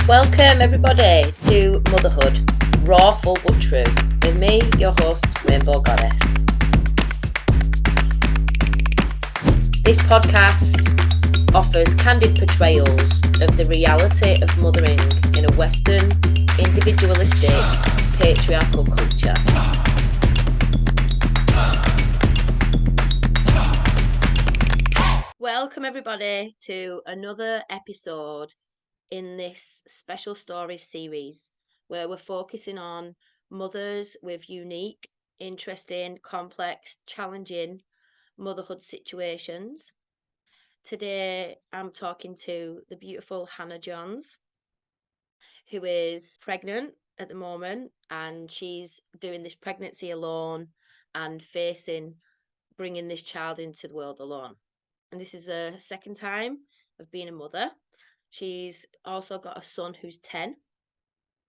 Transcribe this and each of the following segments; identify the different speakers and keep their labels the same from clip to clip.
Speaker 1: Welcome everybody to Motherhood, Raw, Full but True, with me, your host, Rainbow Goddess. This podcast offers candid portrayals of the reality of mothering in a Western, individualistic, patriarchal culture. Welcome everybody to another episode in this special stories series where we're focusing on mothers with unique, interesting, complex, challenging motherhood situations. Today I'm talking to the beautiful Hannah Johns, who is pregnant at the moment, and she's doing this pregnancy alone and facing bringing this child into the world alone. And this is her second time of being a mother. She's also got a son who's 10,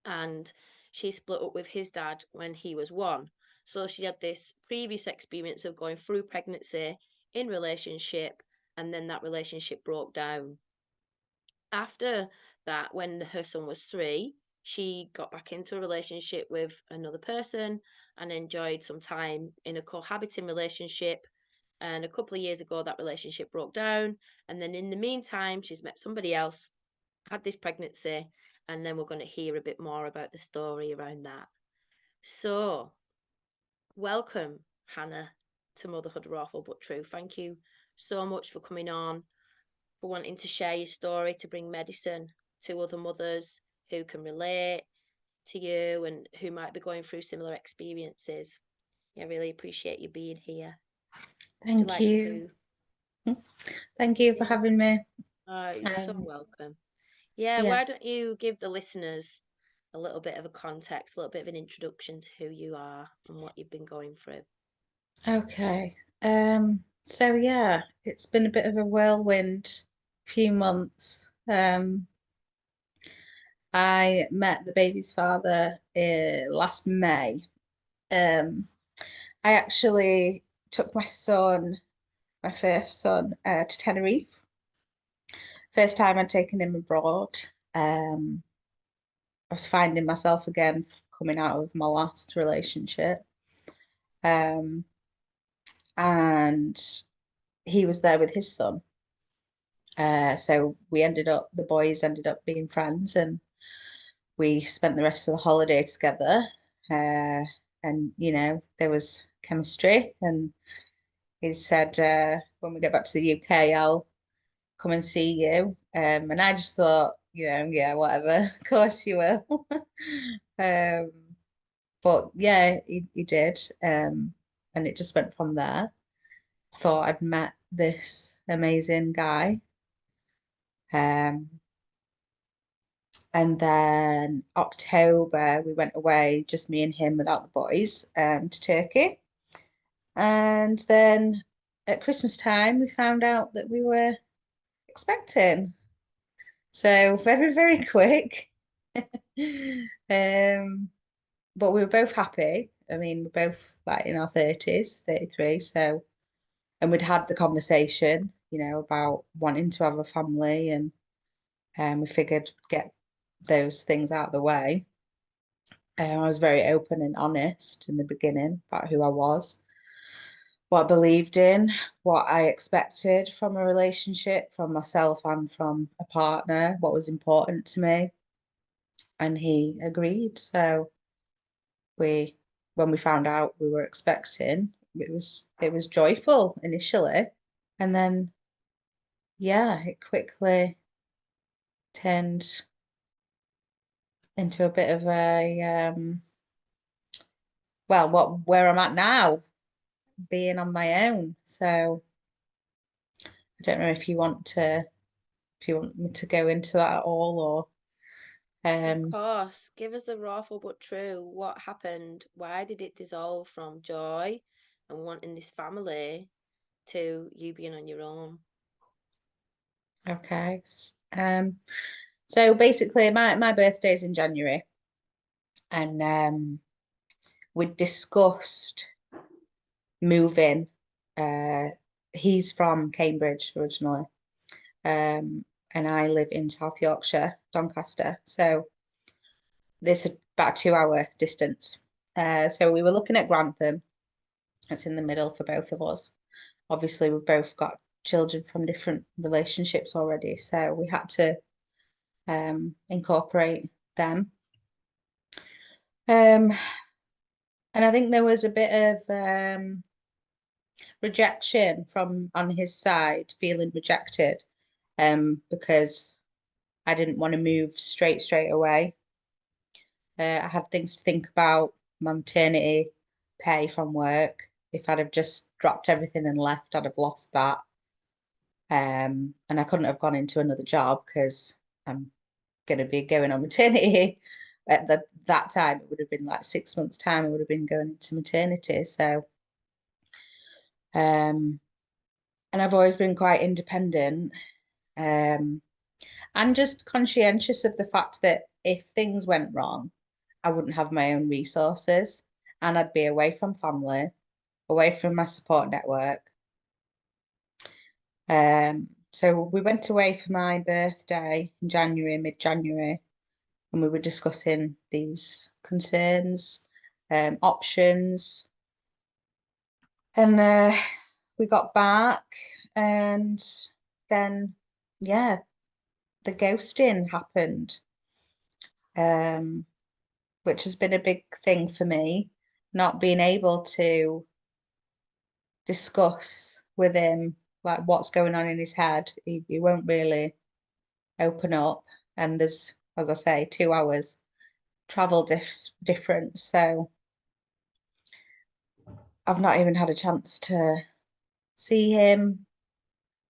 Speaker 1: and she split up with his dad when he was 1. So she had this previous experience of going through pregnancy in relationship, and then that relationship broke down. After that, when her son was 3, she got back into a relationship with another person and enjoyed some time in a cohabiting relationship. And a couple of years ago, that relationship broke down. And then in the meantime, she's met somebody else, had this pregnancy, and then we're going to hear a bit more about the story around that. So, welcome, Hannah, to Motherhood Raw, Full but True. Thank you so much for coming on, for wanting to share your story, to bring medicine to other mothers who can relate to you and who might be going through similar experiences. I really appreciate you being here.
Speaker 2: Thank you. Thank you for having me.
Speaker 1: You're so welcome. Yeah, why don't you give the listeners a little bit of a context, a little bit of an introduction to who you are and what you've been going through?
Speaker 2: Okay. So it's been a bit of a whirlwind few months. I met the baby's father last May. I actually took my first son, to Tenerife. First time I'd taken him abroad. I was finding myself again coming out of my last relationship. And he was there with his son. So the boys ended up being friends, and we spent the rest of the holiday together. And there was chemistry, and he said, when we get back to the UK, I'll come and see you. And I just thought, yeah, whatever, of course you will. But yeah, he did. And it just went from there. Thought I'd met this amazing guy. And then October, we went away, just me and him without the boys, to Turkey. And then at Christmas time, we found out that we were expecting. So very, very quick. But we were both happy. I mean, we're both like in our 30s, 33. So, and we'd had the conversation, about wanting to have a family, and we figured get those things out of the way. I was very open and honest in the beginning about who I was, what I believed in, what I expected from a relationship, from myself and from a partner, what was important to me. And he agreed. So when we found out we were expecting, it was joyful initially. And then it quickly turned into a bit of a where I'm at now, being on my own. So I don't know if you want me to go into that at all, or
Speaker 1: Of course, give us the raw but true. What happened? Why did it dissolve from joy and wanting this family to you being on your own?
Speaker 2: Okay. So basically my birthday's in January, and we discussed moving. He's from Cambridge originally. and I live in South Yorkshire, Doncaster. So this is about a 2 hour distance. So we were looking at Grantham. It's in the middle for both of us. Obviously, we've both got children from different relationships already, so we had to incorporate them. Um, and I think there was a bit of rejection from on his side, feeling rejected, because I didn't want to move straight away. I had things to think about, my maternity pay from work. If I'd have just dropped everything and left, I'd have lost that. And I couldn't have gone into another job because I'm going to be going on maternity. At that time, it would have been like 6 months' time. I would have been going into maternity. So, and I've always been quite independent, um, and just conscientious of the fact that if things went wrong, I wouldn't have my own resources, and I'd be away from family, away from my support network. So we went away for my birthday in January, mid-January, and we were discussing these concerns, options. And we got back, and then, yeah, the ghosting happened, um, which has been a big thing for me, not being able to discuss with him like what's going on in his head. He won't really open up, and there's, as I say, 2 hours travel difference. So I've not even had a chance to see him,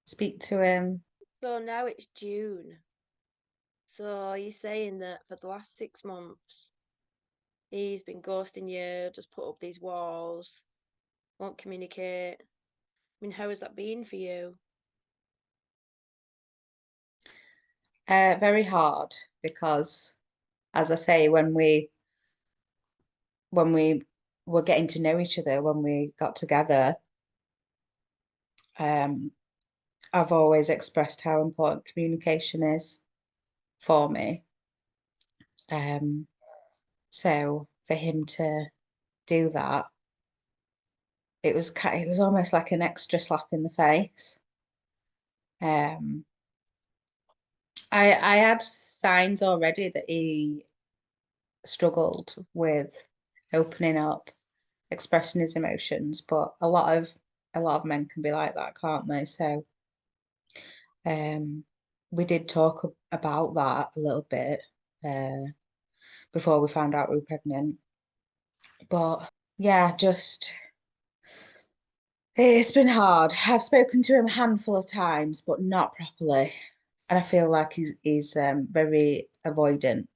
Speaker 2: speak to him.
Speaker 1: So now it's June. So you're saying that for the last 6 months, he's been ghosting you, just put up these walls, won't communicate. I mean, how has that been for you?
Speaker 2: Very hard because, as I say, when we were getting to know each other, when we got together, um, I've always expressed how important communication is for me. Um, so for him to do that, it was almost like an extra slap in the face. Um, I had signs already that he struggled with opening up, expressing his emotions, but a lot of men can be like that, can't they? So um we did talk about that a little bit uh before we found out we were pregnant. But yeah, just it's been hard. I've spoken to him a handful of times, but not properly. And I feel like he's very avoidant.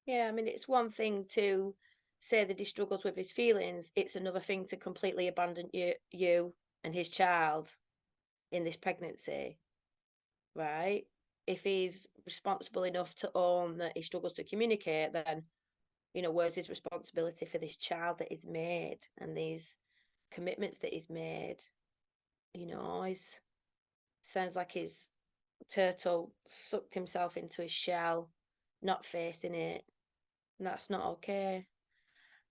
Speaker 1: Yeah, I mean, it's one thing to say that he struggles with his feelings. It's another thing to completely abandon you and his child in this pregnancy, right? If he's responsible enough to own that he struggles to communicate, then, where's his responsibility for this child that he's made and these commitments that he's made? He's sounds like his turtle sucked himself into his shell, not facing it, and that's not okay.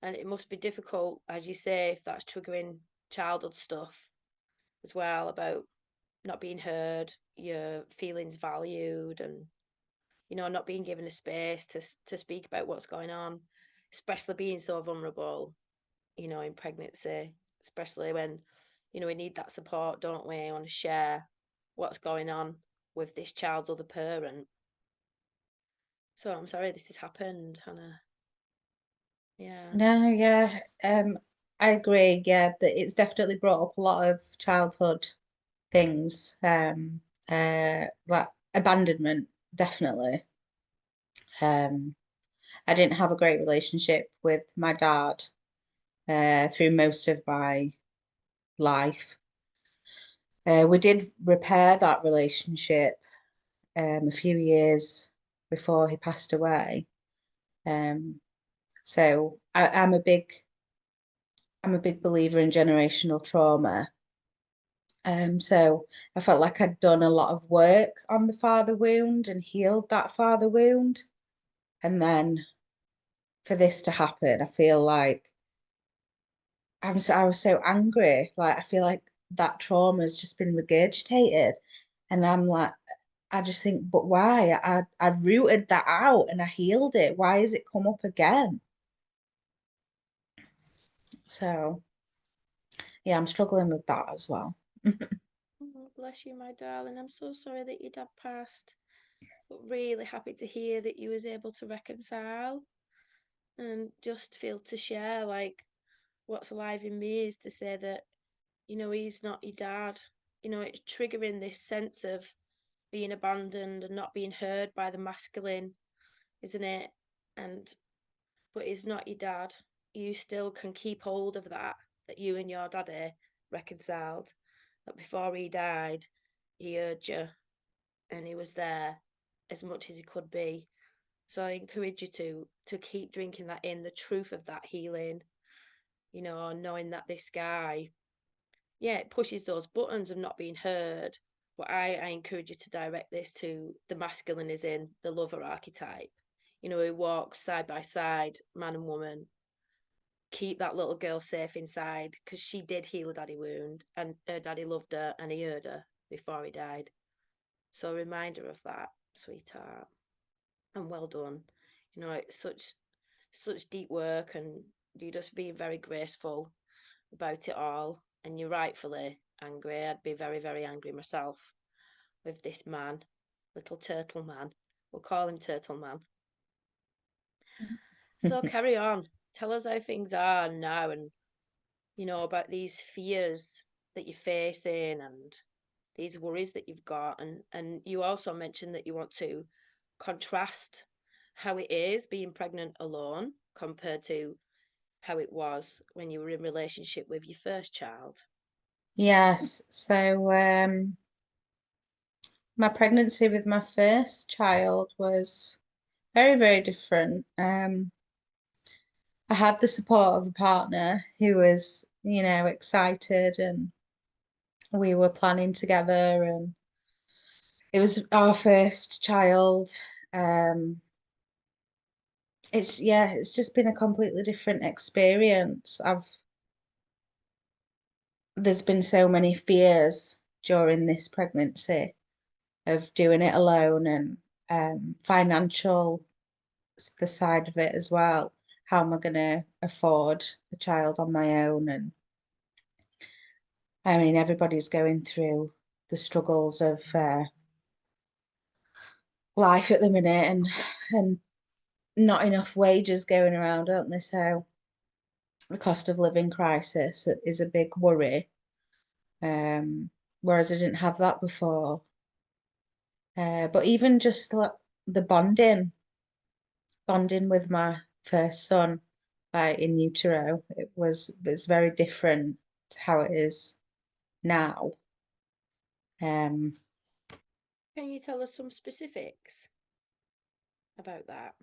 Speaker 1: And it must be difficult, as you say, if that's triggering childhood stuff as well about not being heard, your feelings valued, and not being given a space to speak about what's going on, especially being so vulnerable, in pregnancy, especially when we need that support, don't we? I want to share what's going on with this child's other parent. So I'm sorry this has happened, Hannah. Yeah.
Speaker 2: No, yeah, I agree. Yeah, that it's definitely brought up a lot of childhood things, like abandonment, definitely. Um, I didn't have a great relationship with my dad through most of my life. We did repair that relationship a few years before he passed away. Um, so I'm a big believer in generational trauma. So I felt like I'd done a lot of work on the father wound and healed that father wound. And then for this to happen, I feel like I was so angry. Like I feel like that trauma has just been regurgitated. And I'm like, I just think, but why? I rooted that out and I healed it. Why has it come up again? So yeah, I'm struggling with that as well.
Speaker 1: Oh, bless you, my darling. I'm so sorry that your dad passed, but really happy to hear that you was able to reconcile and just feel to share. Like, what's alive in me is to say that, he's not your dad. It's triggering this sense of being abandoned and not being heard by the masculine, isn't it? And but he's not your dad. You still can keep hold of that you and your daddy reconciled. That before he died, he heard you and he was there as much as he could be. So I encourage you to keep drinking that in, the truth of that healing, knowing that this guy, yeah, it pushes those buttons of not being heard. But I encourage you to direct this to the masculine is in the lover archetype. Who walks side by side, man and woman, keep that little girl safe inside because she did heal a daddy wound and her daddy loved her and he heard her before he died. So a reminder of that, sweetheart. And well done. It's such deep work and you're just being very graceful about it all. And you're rightfully angry. I'd be very, very angry myself with this man, little turtle man. We'll call him Turtle Man. So carry on. Tell us how things are now and about these fears that you're facing and these worries that you've got. And you also mentioned that you want to contrast how it is being pregnant alone compared to how it was when you were in relationship with your first child.
Speaker 2: Yes, so my pregnancy with my first child was very, very different. I had the support of a partner who was, excited and we were planning together and it was our first child. Um, it's just been a completely different experience. There's been so many fears during this pregnancy of doing it alone and financial the side of it as well. How am I going to afford a child on my own? And I mean, everybody's going through the struggles of life at the minute, and not enough wages going around, aren't there? So the cost of living crisis is a big worry. Um, Whereas I didn't have that before. But even just like the bonding with my first son, in utero, it's very different to how it is now. Um,
Speaker 1: Can you tell us some specifics about that?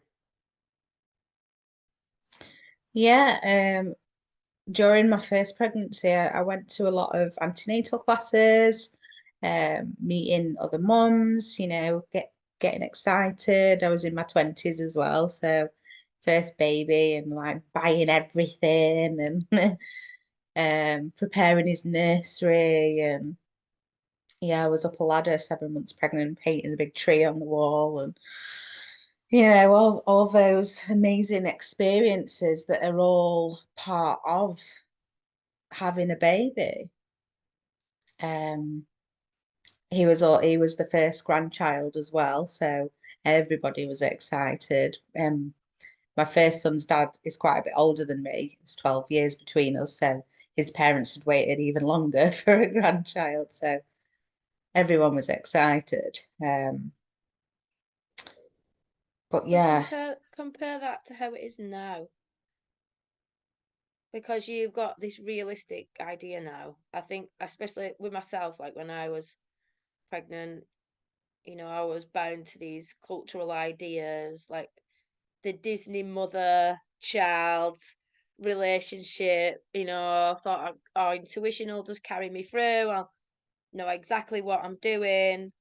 Speaker 2: yeah, during my first pregnancy, I went to a lot of antenatal classes, meeting other mums, getting excited. I was in my 20s as well, so first baby and like buying everything and preparing his nursery and yeah, I was up a ladder 7 months pregnant, painting a big tree on the wall and all those amazing experiences that are all part of having a baby. Um, he was the first grandchild as well, so everybody was excited. My first son's dad is quite a bit older than me. It's 12 years between us, so his parents had waited even longer for a grandchild, so everyone was excited. But
Speaker 1: And
Speaker 2: yeah,
Speaker 1: compare that to how it is now, because you've got this realistic idea now. I think, especially with myself, like when I was pregnant, I was bound to these cultural ideas, like the Disney mother child relationship. I thought, oh, intuition will just carry me through. know exactly what I'm doing.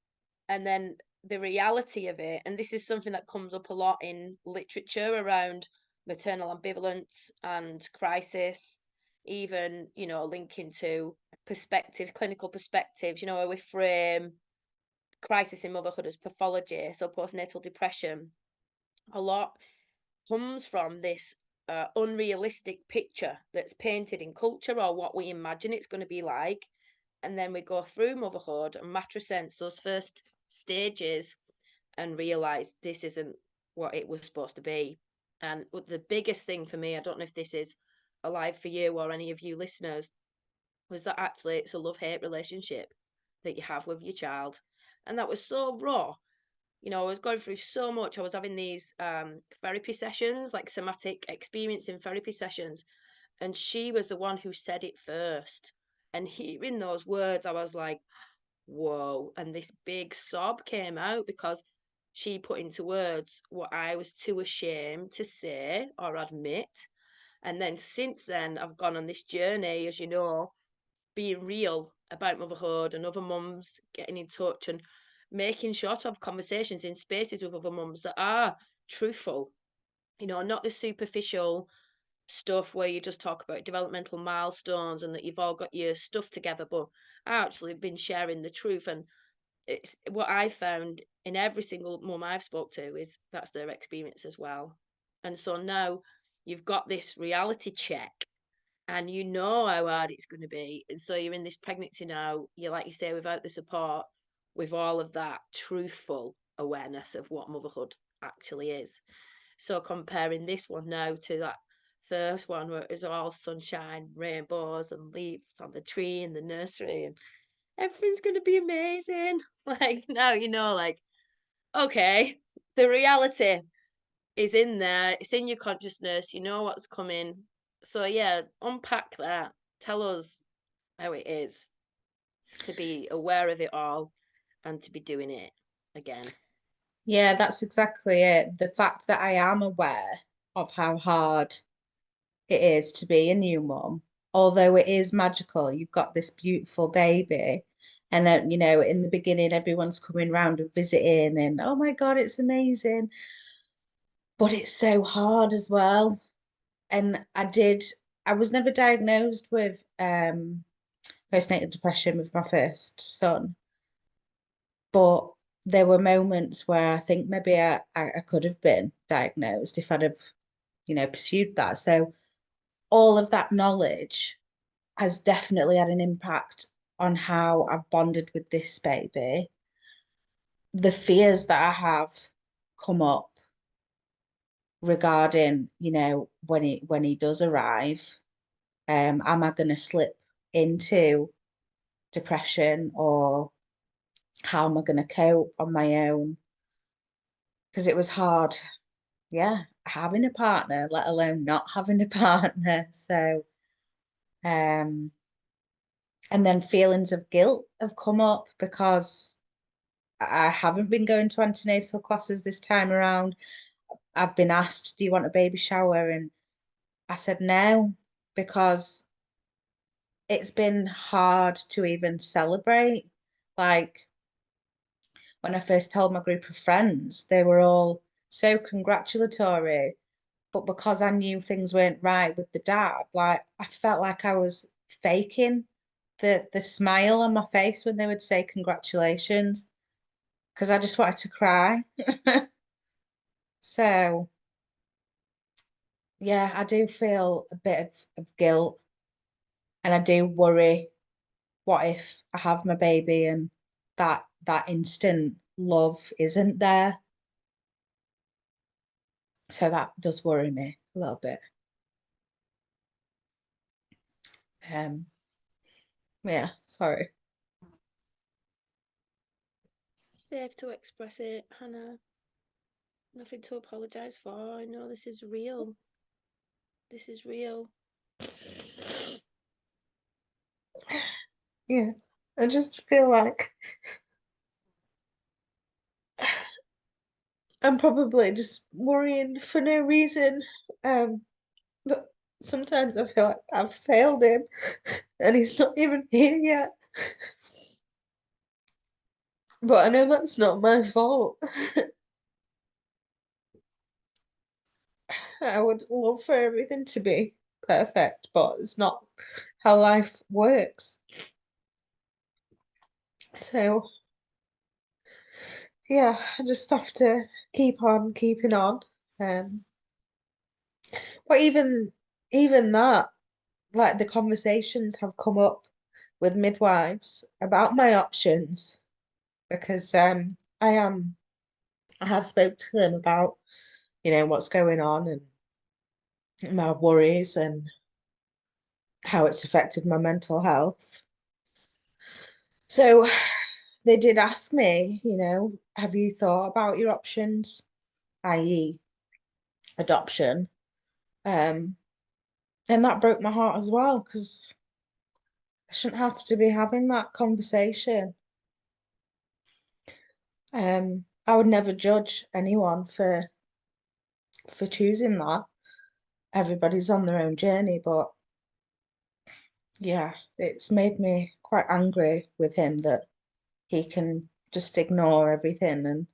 Speaker 1: And then the reality of it, and this is something that comes up a lot in literature around maternal ambivalence and crisis, even, linking to perspective, clinical perspectives, where we frame crisis in motherhood as pathology, so postnatal depression, a lot comes from this unrealistic picture that's painted in culture or what we imagine it's going to be like. And then we go through motherhood and matrescence, those first stages, and realize this isn't what it was supposed to be. And the biggest thing for me, I don't know if this is alive for you or any of you listeners, was that actually it's a love-hate relationship that you have with your child. And that was so raw. I was going through so much. I was having these therapy sessions, like somatic experiencing therapy sessions, and she was the one who said it first. And hearing those words, I was like, whoa. And this big sob came out because she put into words what I was too ashamed to say or admit. And then since then, I've gone on this journey, as you know, being real about motherhood and other mums getting in touch and making sure to have conversations in spaces with other mums that are truthful, not the superficial stuff where you just talk about developmental milestones and that you've all got your stuff together, but I actually been sharing the truth. And it's what I found in every single mum I've spoke to is that's their experience as well. And so now you've got this reality check and you know how hard it's going to be. And so you're in this pregnancy now, you like you say, without the support, with all of that truthful awareness of what motherhood actually is. So comparing this one now to that first one where it was all sunshine, rainbows, and leaves on the tree in the nursery, and everything's going to be amazing. Like now, like, okay, the reality is in there, it's in your consciousness, you know what's coming. So yeah, unpack that. Tell us how it is to be aware of it all and to be doing it again.
Speaker 2: Yeah, that's exactly it. The fact that I am aware of how hard it is to be a new mum, although it is magical. You've got this beautiful baby, and in the beginning, everyone's coming round and visiting, and oh my God, it's amazing. But it's so hard as well. And I was never diagnosed with postnatal depression with my first son, but there were moments where I think maybe I could have been diagnosed if I'd have, pursued that. So all of that knowledge has definitely had an impact on how I've bonded with this baby. The fears that I have come up regarding, when he does arrive, am I going to slip into depression, or how am I going to cope on my own? Because it was hard, yeah, having a partner, let alone not having a partner. So, um, and then feelings of guilt have come up because I haven't been going to antenatal classes this time around. I've been asked, do you want a baby shower? And I said no, because it's been hard to even celebrate. Like when I first told my group of friends, they were all so congratulatory. But because I knew things weren't right with the dad, like I felt like I was faking the smile on my face when they would say congratulations, because I just wanted to cry. So yeah, I do feel a bit of guilt, and I do worry, what if I have my baby and that instant love isn't there? So that does worry me a little bit. Um, yeah, sorry.
Speaker 1: Safe to express it, Hannah. Nothing to apologise for. I know this is real. This is real.
Speaker 2: Yeah, I just feel like I'm probably just worrying for no reason. But sometimes I feel like I've failed him and he's not even here yet. But I know that's not my fault. I would love for everything to be perfect, but it's not how life works. So, yeah, I just have to keep on keeping on. Um, but even that, like the conversations have come up with midwives about my options because I have spoke to them about, what's going on and my worries and how it's affected my mental health. So they did ask me, have you thought about your options, i.e., adoption? Um, and that broke my heart as well because I shouldn't have to be having that conversation. I would never judge anyone for choosing that. Everybody's on their own journey, but yeah, it's made me quite angry with him that he can just ignore everything, and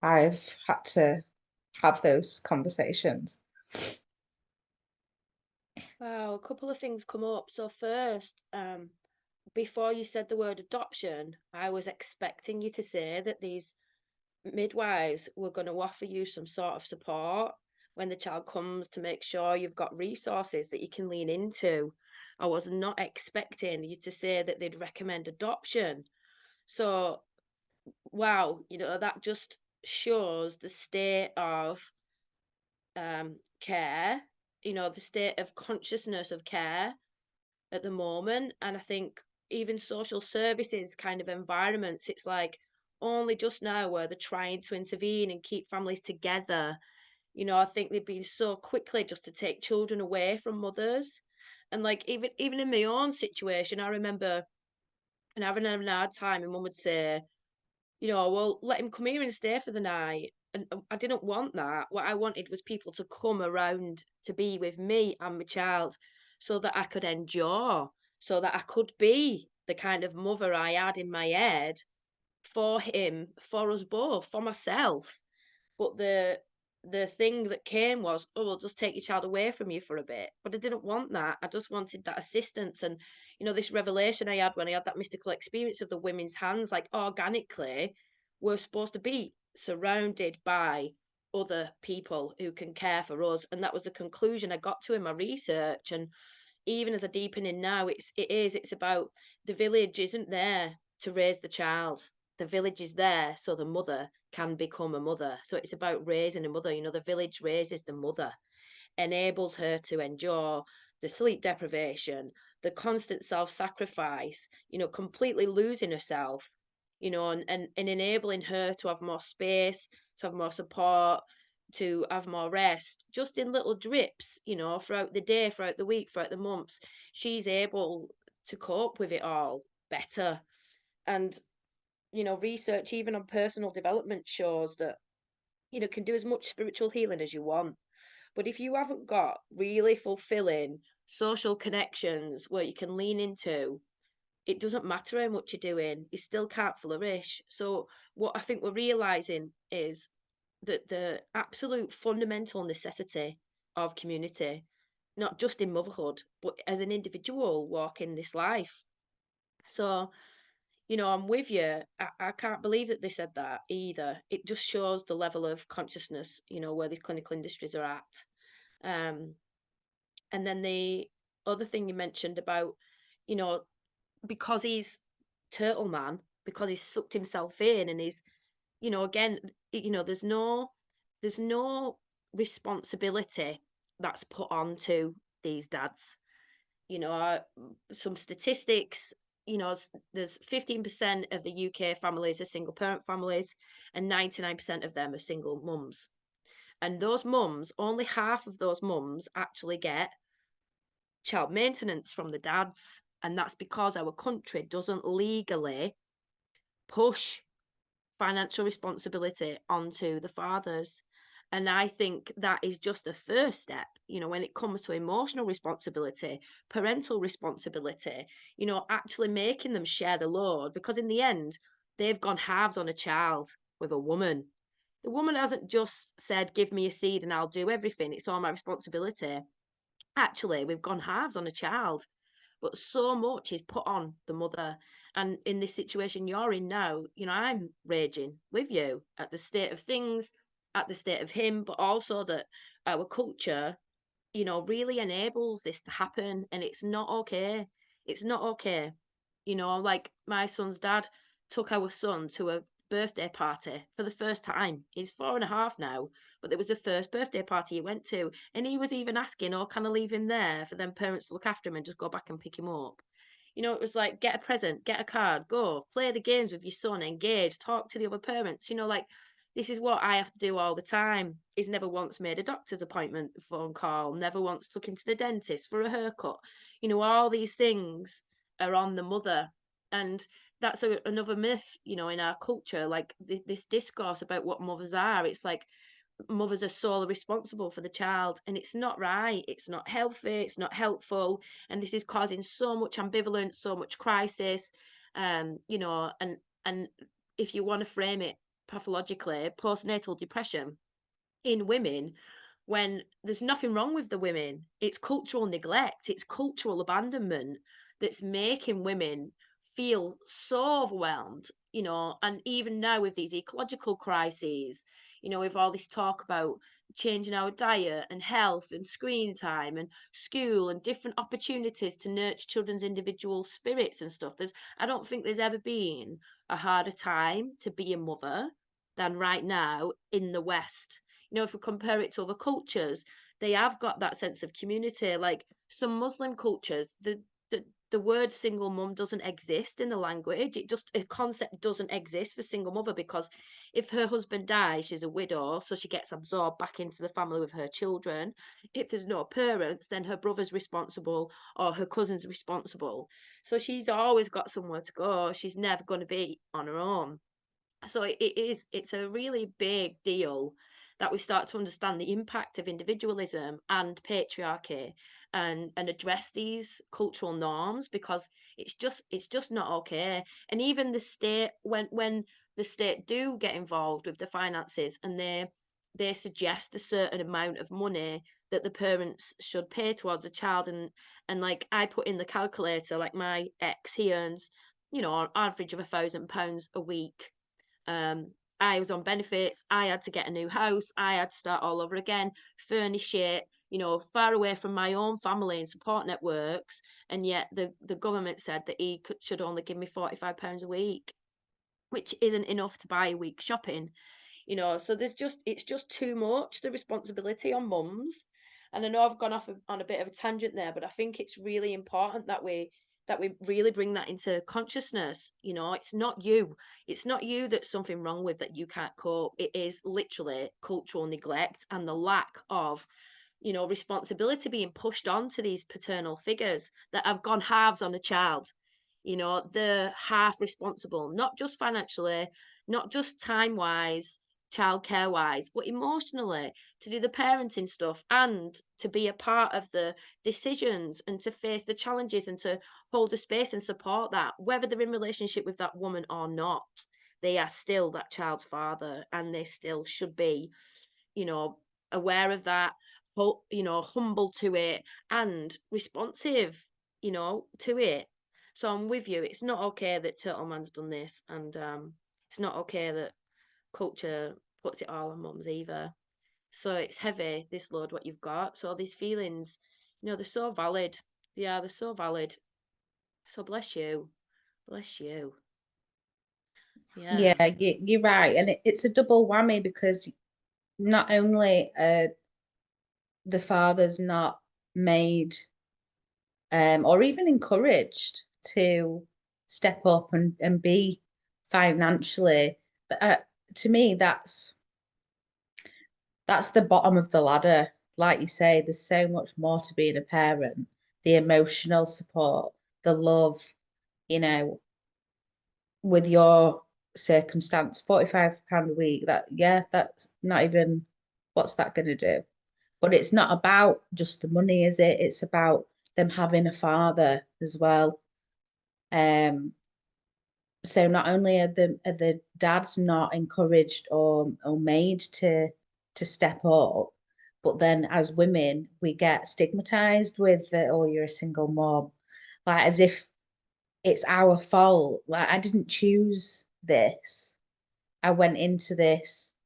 Speaker 2: I've had to have those conversations.
Speaker 1: Wow, a couple of things come up. So first, before you said the word adoption, I was expecting you to say that these midwives were going to offer you some sort of support when the child comes to make sure you've got resources that you can lean into. I was not expecting you to say that they'd recommend adoption. So, wow, that just shows the state of care, the state of consciousness of care at the moment. And I think even social services kind of environments, it's like only just now where they're trying to intervene and keep families together. I think they've been so quickly just to take children away from mothers. And like even in my own situation, I remember and having a hard time, and mum would say, "Well, let him come here and stay for the night." And I didn't want that. What I wanted was people to come around to be with me and my child so that I could endure, so that I could be the kind of mother I had in my head for him, for us both, for myself. But the thing that came was, "Oh, we'll just take your child away from you for a bit." But I didn't want that. I just wanted that assistance. And, this revelation I had when I had that mystical experience of the women's hands, like organically, we're supposed to be surrounded by other people who can care for us. And that was the conclusion I got to in my research. And even as I deepen in now, it's about the village isn't there to raise the child. The village is there so the mother can become a mother. So it's about raising a mother. The village raises the mother, enables her to endure the sleep deprivation, the constant self-sacrifice, completely losing herself, and enabling her to have more space, to have more support, to have more rest, just in little drips, throughout the day, throughout the week, throughout the months. She's able to cope with it all better. And, research, even on personal development, shows that, can do as much spiritual healing as you want. But if you haven't got really fulfilling social connections where you can lean into, it doesn't matter how much you're doing, you still can't flourish. So, what I think we're realizing is that the absolute fundamental necessity of community, not just in motherhood, but as an individual walking this life. So, I'm with you. I can't believe that they said that either. It just shows the level of consciousness, where these clinical industries are at. Um, and then the other thing you mentioned about, you know, because he's turtle man, because he's sucked himself in and he's, again, there's no responsibility that's put onto these dads. Some statistics, there's 15% of the UK families are single parent families, and 99% of them are single mums. And those mums, only half of those mums actually get child maintenance from the dads. And that's because our country doesn't legally push financial responsibility onto the fathers. And I think that is just the first step, when it comes to emotional responsibility, parental responsibility, actually making them share the load. Because in the end, they've gone halves on a child with a woman. The woman hasn't just said, give me a seed and I'll do everything. It's all my responsibility. Actually, we've gone halves on a child, but so much is put on the mother. And in this situation you're in now, I'm raging with you at the state of things, at the state of him, but also that our culture, really enables this to happen, and it's not okay. It's not okay. Like my son's dad took our son to a birthday party for the first time. He's 4.5 now, but it was the first birthday party he went to. And he was even asking, oh, can I leave him there for them parents to look after him and just go back and pick him up? It was like, get a present, get a card, go, play the games with your son, engage, talk to the other parents. Like, this is what I have to do all the time. He's never once made a doctor's appointment phone call, never once took him to the dentist for a haircut. All these things are on the mother. And that's another myth, in our culture, like this discourse about what mothers are. It's like mothers are solely responsible for the child, and it's not right, it's not healthy, it's not helpful, and this is causing so much ambivalence, so much crisis. And if you want to frame it pathologically, postnatal depression in women, when there's nothing wrong with the women, it's cultural neglect, it's cultural abandonment that's making women feel so overwhelmed. And even now with these ecological crises, with all this talk about changing our diet and health and screen time and school and different opportunities to nurture children's individual spirits and stuff, I don't think there's ever been a harder time to be a mother than right now in the West. If we compare it to other cultures, they have got that sense of community. Like some Muslim cultures, the word single mum doesn't exist in the language. It just a concept doesn't exist for single mother, because if her husband dies, she's a widow, so she gets absorbed back into the family with her children. If there's no parents, then her brother's responsible or her cousin's responsible. So she's always got somewhere to go. She's never going to be on her own. So it's a really big deal that we start to understand the impact of individualism and patriarchy, and address these cultural norms, because it's just not okay. And even the state, when the state do get involved with the finances, and they suggest a certain amount of money that the parents should pay towards a child, and like I put in the calculator, like my ex, he earns, on average of £1,000 a week. I was on benefits. I had to get a new house. I had to start all over again, furnish it, far away from my own family and support networks. And yet the government said that should only give me £45 a week, which isn't enough to buy a week's shopping. So it's just too much, the responsibility on mums. And I know I've gone off on a bit of a tangent there, but I think it's really important that we really bring that into consciousness. It's not you that's something wrong with, that you can't cope. It is literally cultural neglect and the lack of responsibility being pushed on to these paternal figures that have gone halves on a child. They're half responsible, not just financially, not just time wise, childcare wise, but emotionally, to do the parenting stuff and to be a part of the decisions and to face the challenges and to hold the space and support that, whether they're in relationship with that woman or not. They are still that child's father, and they still should be, you know, aware of that, humble to it and responsive, to it. So I'm with you. It's not okay that Turtle Man's done this, and it's not okay that culture puts it all on mums either. So it's heavy, this load, what you've got. So these feelings, they're so valid. Yeah, they're so valid. So bless you. Bless you. Yeah.
Speaker 2: Yeah, you're right. And it's a double whammy because not only the father's not made or even encouraged to step up and be financially, uh, to me, that's the bottom of the ladder. Like you say, there's so much more to being a parent, the emotional support, the love, you know, with your circumstance, £45 a week, that's not even what's that going to do? But it's not about just the money, is it? It's about them having a father as well. Um, So not only are the dads not encouraged or made to step up, but then as women we get stigmatized with the, oh, you're a single mom, like as if it's our fault. Like I didn't choose this. I went into this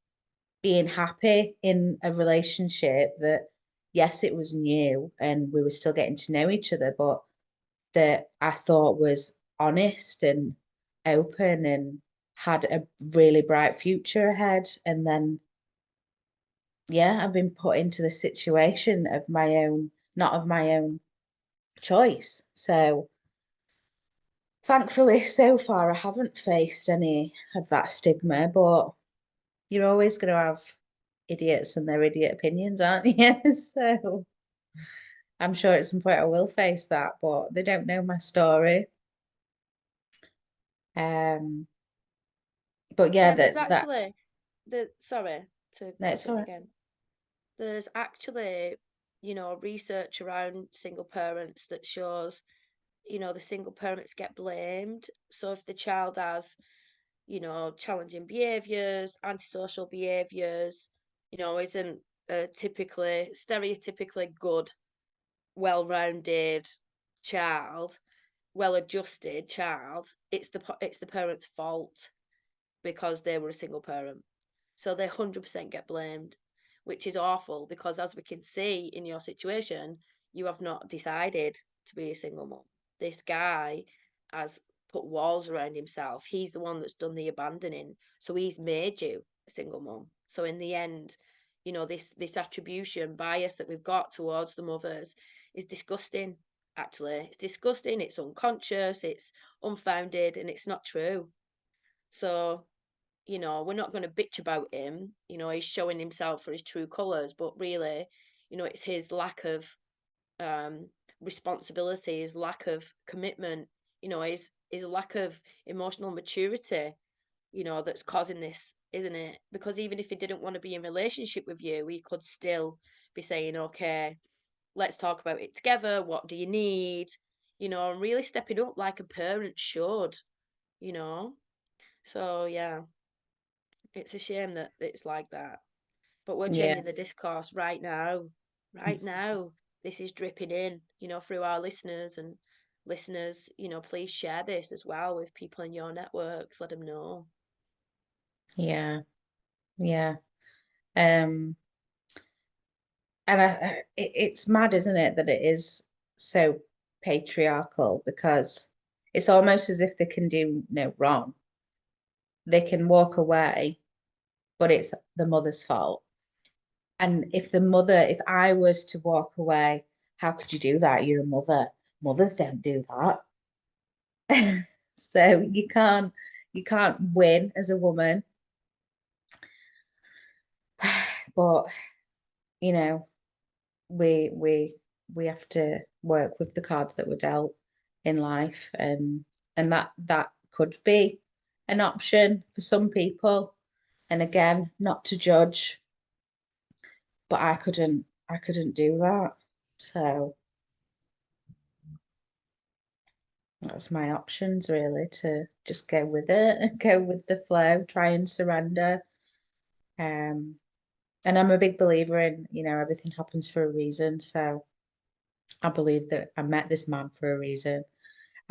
Speaker 2: being happy in a relationship that, yes, it was new and we were still getting to know each other, but that I thought was honest and open and had a really bright future ahead. And then, yeah, I've been put into the situation of my own, not of my own choice. So thankfully, so far, I haven't faced any of that stigma, but you're always going to have idiots and their idiot opinions, aren't you? So I'm sure at some point I will face that, but they don't know my story. Um, but yeah,
Speaker 1: Yeah, there's
Speaker 2: that
Speaker 1: actually the sorry to
Speaker 2: no,
Speaker 1: cut
Speaker 2: it's all
Speaker 1: in
Speaker 2: right.
Speaker 1: again. There's actually, research around single parents that shows, the single parents get blamed. So if the child has, challenging behaviors, antisocial behaviors, isn't a typically, stereotypically good, well-rounded child, well-adjusted child, it's the parent's fault because they were a single parent. So they 100% get blamed, which is awful because, as we can see in your situation, you have not decided to be a single mom. This guy has put walls around himself. He's the one that's done the abandoning. So he's made you a single mom. So in the end, this attribution bias that we've got towards the mothers is disgusting. Actually, it's disgusting. It's unconscious. It's unfounded, and it's not true. So we're not going to bitch about him. He's showing himself for his true colours, but really, it's his lack of um, responsibility, his lack of commitment, his lack of emotional maturity, that's causing this, isn't it? Because even if he didn't want to be in relationship with you, he could still be saying, okay, let's talk about it together. What do you need? And really stepping up like a parent should, you know. So yeah, it's a shame that it's like that. But we're
Speaker 2: Yeah,
Speaker 1: changing the discourse right now. Right now. This is dripping in, through our listeners, and listeners, please share this as well with people in your networks. Let them know.
Speaker 2: yeah, yeah. Um, and it's mad, isn't it, that it is so patriarchal because it's almost as if they can do no wrong. They can walk away, but it's the mother's fault. And if I was to walk away, how could you do that? You're a mother. Mothers don't do that. So you can't win as a woman. But you know, we we we have to work with the cards that were dealt in life, and that could be an option for some people. And again, not to judge, but I couldn't do that. So that's my options really, to just go with it and go with the flow, try and surrender. Um, and I'm a big believer in, everything happens for a reason. So I believe that I met this man for a reason.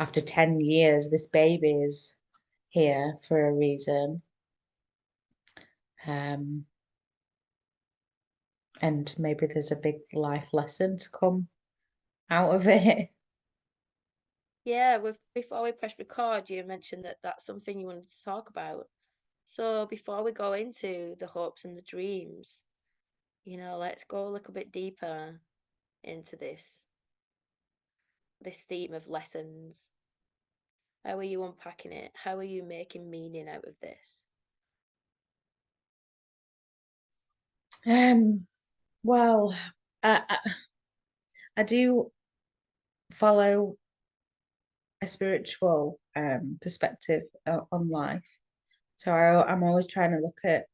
Speaker 2: After 10 years, this baby is here for a reason. Um, and maybe there's a big life lesson to come out of it.
Speaker 1: Yeah, before we press record, you mentioned that that's something you wanted to talk about. So before we go into the hopes and the dreams, let's go a little bit deeper into this theme of lessons. How are you unpacking it? How are you making meaning out of this?
Speaker 2: Um, well, I do follow a spiritual perspective on life. So I'm always trying to look at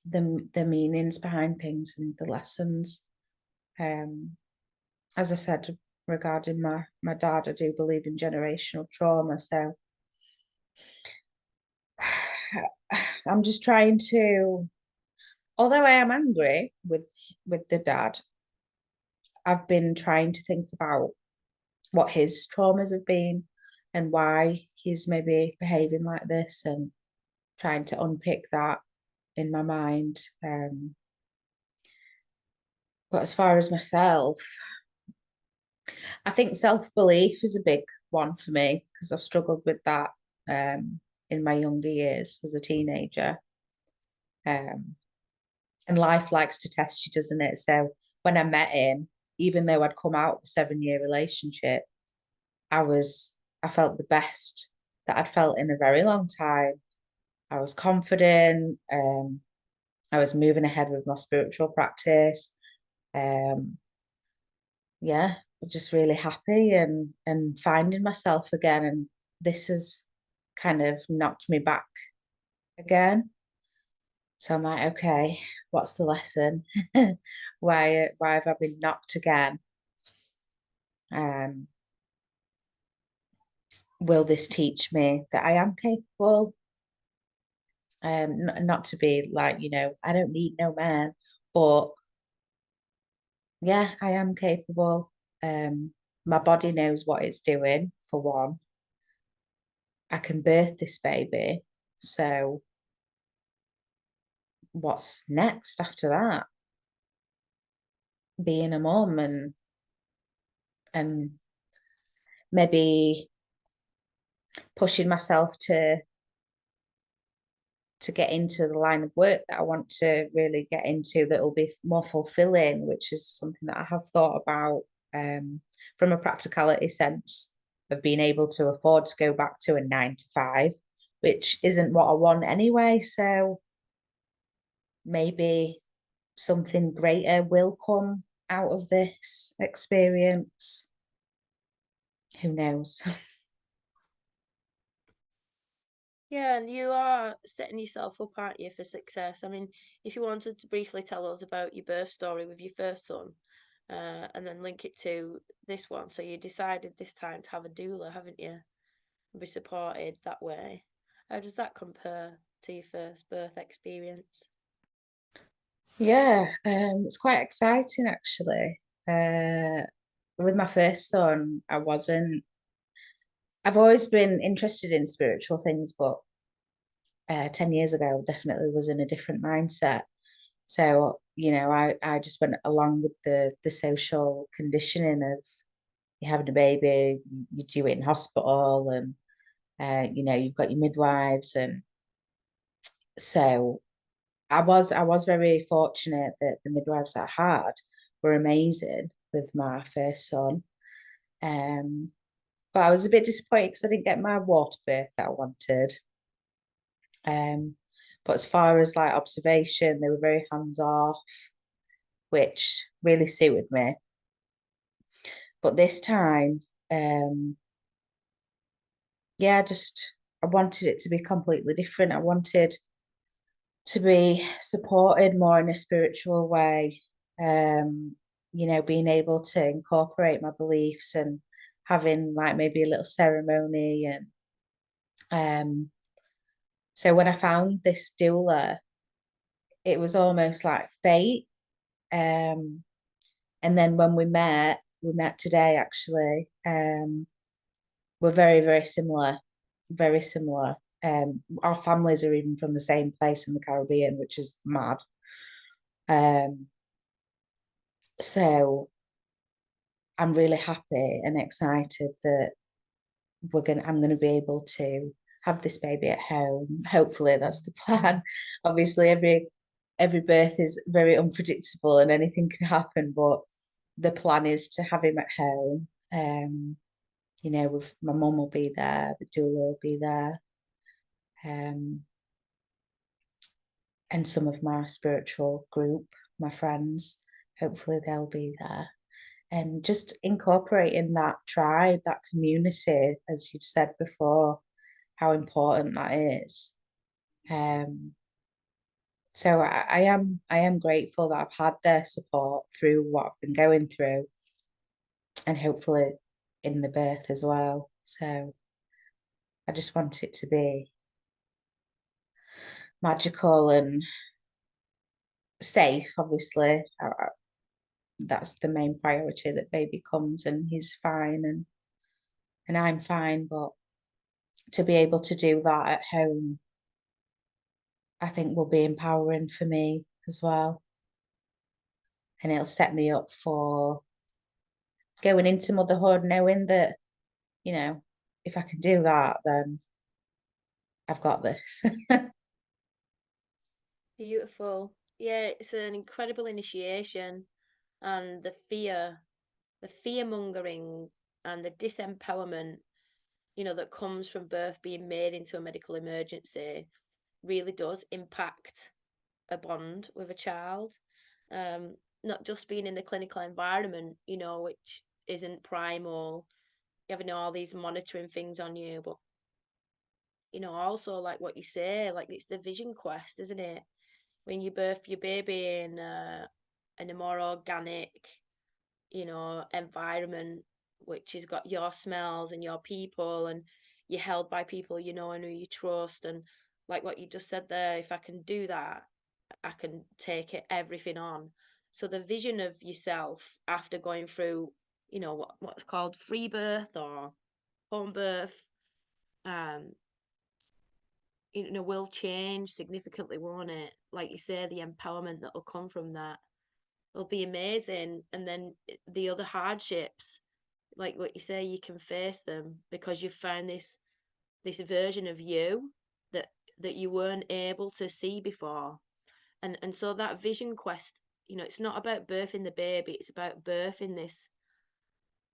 Speaker 2: the meanings behind things and the lessons. Um, as I said regarding my dad, I do believe in generational trauma. So I'm just trying to, although I am angry with the dad, I've been trying to think about what his traumas have been and why he's maybe behaving like this, and trying to unpick that in my mind. But as far as myself, I think self-belief is a big one for me because I've struggled with that um, in my younger years as a teenager. Um, and life likes to test you, doesn't it? So when I met him, even though I'd come out of a 7 year relationship, I was I felt the best that I'd felt in a very long time. I was confident. I was moving ahead with my spiritual practice. Um, yeah, just really happy and finding myself again. And this has kind of knocked me back again. So I'm like, okay, what's the lesson? Why have I been knocked again? Um, will this teach me that I am capable? Not to be like, I don't need no man, but yeah, I am capable. My body knows what it's doing, for one. I can birth this baby. So what's next after that? Being a mum and maybe pushing myself to get into the line of work that I want to really get into that will be more fulfilling, which is something that I have thought about from a practicality sense of being able to afford to go back to a 9 to 5, which isn't what I want anyway. So maybe something greater will come out of this experience. Who knows?
Speaker 1: Yeah, and you are setting yourself up, aren't you, for success? I mean, if you wanted to briefly tell us about your birth story with your first son, and then link it to this one. So you decided this time to have a doula, haven't you? And be supported that way. How does that compare to your first birth experience?
Speaker 2: Yeah, it's quite exciting actually. With my first son, I've always been interested in spiritual things, but 10 years ago, definitely was in a different mindset. So, I just went along with the social conditioning of you having a baby, you do it in hospital, and you've got your midwives, and so I was very fortunate that the midwives that I had were amazing with my first son. Um, but I was a bit disappointed because I didn't get my water birth that I wanted. Um, but as far as like observation, they were very hands off, which really suited me. But this time, um, yeah, I wanted it to be completely different. I wanted to be supported more in a spiritual way. Being able to incorporate my beliefs and having like maybe a little ceremony, and so when I found this doula, it was almost like fate. Um, and then when we met today actually. We're very, very similar, very similar. Our families are even from the same place in the Caribbean, which is mad. Um, so I'm really happy and excited that I'm gonna be able to have this baby at home. Hopefully that's the plan. Obviously every birth is very unpredictable and anything can happen, but the plan is to have him at home. With my mum will be there, the doula will be there. Um, and some of my spiritual group, my friends, hopefully they'll be there. And just incorporating that tribe, that community, as you've said before, how important that is. Um, so I am grateful that I've had their support through what I've been going through, and hopefully in the birth as well. So I just want it to be magical and safe, obviously. That's the main priority, that baby comes and he's fine and I'm fine. But to be able to do that at home, I think will be empowering for me as well. And it'll set me up for going into motherhood, knowing that, you know, if I can do that, then I've got this.
Speaker 1: Beautiful. Yeah, it's an incredible initiation, and the fear mongering and the disempowerment, that comes from birth being made into a medical emergency really does impact a bond with a child. Not just being in a clinical environment, which isn't primal, having all these monitoring things on you, but also like what you say, like it's the vision quest, isn't it? When you birth your baby in a more organic, environment, which has got your smells and your people, and you're held by people and who you trust. And like what you just said there, if I can do that, I can take everything on. So the vision of yourself after going through, what's called free birth or home birth, um, will change significantly, won't it? Like you say, the empowerment that will come from that will be amazing. And then the other hardships, like what you say, you can face them because you've found this version of you that you weren't able to see before. And so that vision quest, it's not about birthing the baby, it's about birthing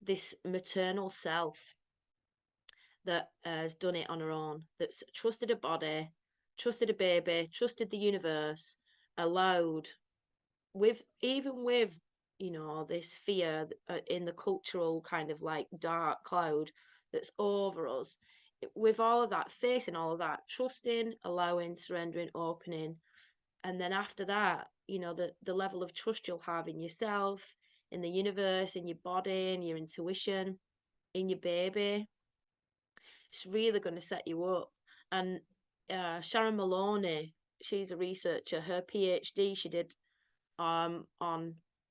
Speaker 1: this maternal self that has done it on her own, that's trusted a body, trusted a baby, trusted the universe, allowed, with even with this fear in the cultural kind of like dark cloud that's over us, with all of that, facing all of that, trusting, allowing, surrendering, opening. And then after that, the level of trust you'll have in yourself, in the universe, in your body, in your intuition, in your baby, it's really going to set you up. And Sharon Maloney, she's a researcher. Her PhD she did on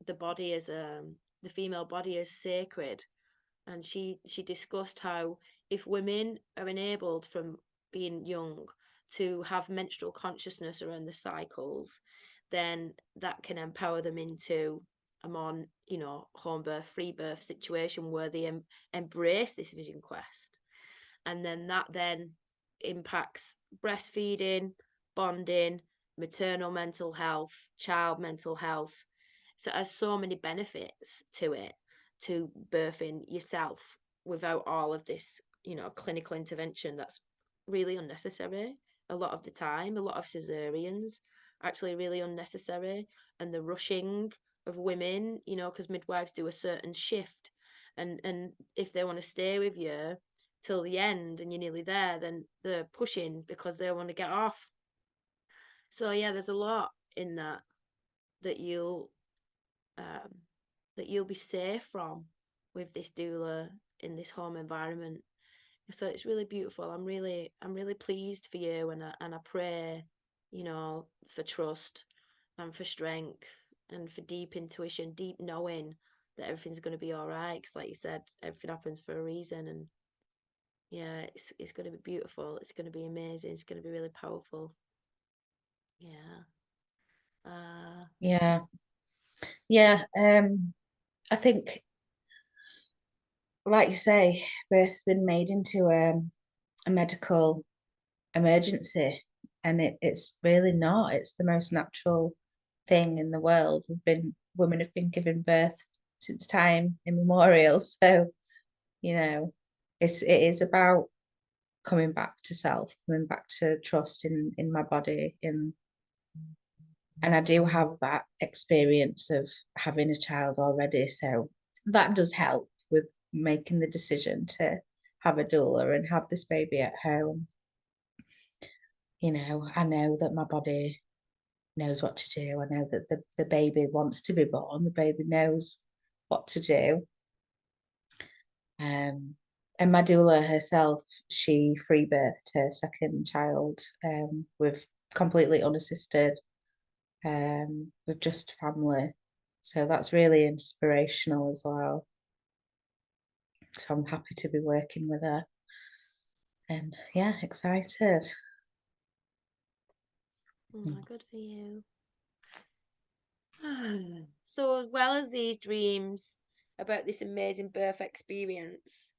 Speaker 1: the body as the female body as sacred, and she discussed how if women are enabled from being young to have menstrual consciousness around the cycles, then that can empower them into a more home birth, free birth situation where they embrace this vision quest. And then that then impacts breastfeeding, bonding, maternal mental health, child mental health. So it has so many benefits to it, to birthing yourself without all of this, clinical intervention that's really unnecessary a lot of the time. A lot of cesareans are actually really unnecessary, and the rushing of women, because midwives do a certain shift, and if they want to stay with you till the end and you're nearly there, then they're pushing because they want to get off. So yeah, there's a lot in that that you'll um, that you'll be safe from with this doula in this home environment. So it's really beautiful. I'm really pleased for you, and I pray, for trust and for strength and for deep intuition, deep knowing that everything's going to be all right. Because like you said, everything happens for a reason, and yeah, it's going to be beautiful. It's going to be amazing. It's going to be really powerful. Yeah. Uh,
Speaker 2: Yeah. Yeah. I think, like you say, birth's been made into a medical emergency, and it's really not. It's the most natural thing in the world. Women have been given birth since time immemorial. So, it is about coming back to self, coming back to trust in my body, and I do have that experience of having a child already. So that does help with making the decision to have a doula and have this baby at home. I know that my body knows what to do. I know that the baby wants to be born. The baby knows what to do. Um, And my doula herself, she free birthed her second child with completely unassisted, with just family. So that's really inspirational as well. So I'm happy to be working with her. And yeah, excited.
Speaker 1: Oh, good for you. So, as well as these dreams about this amazing birth experience,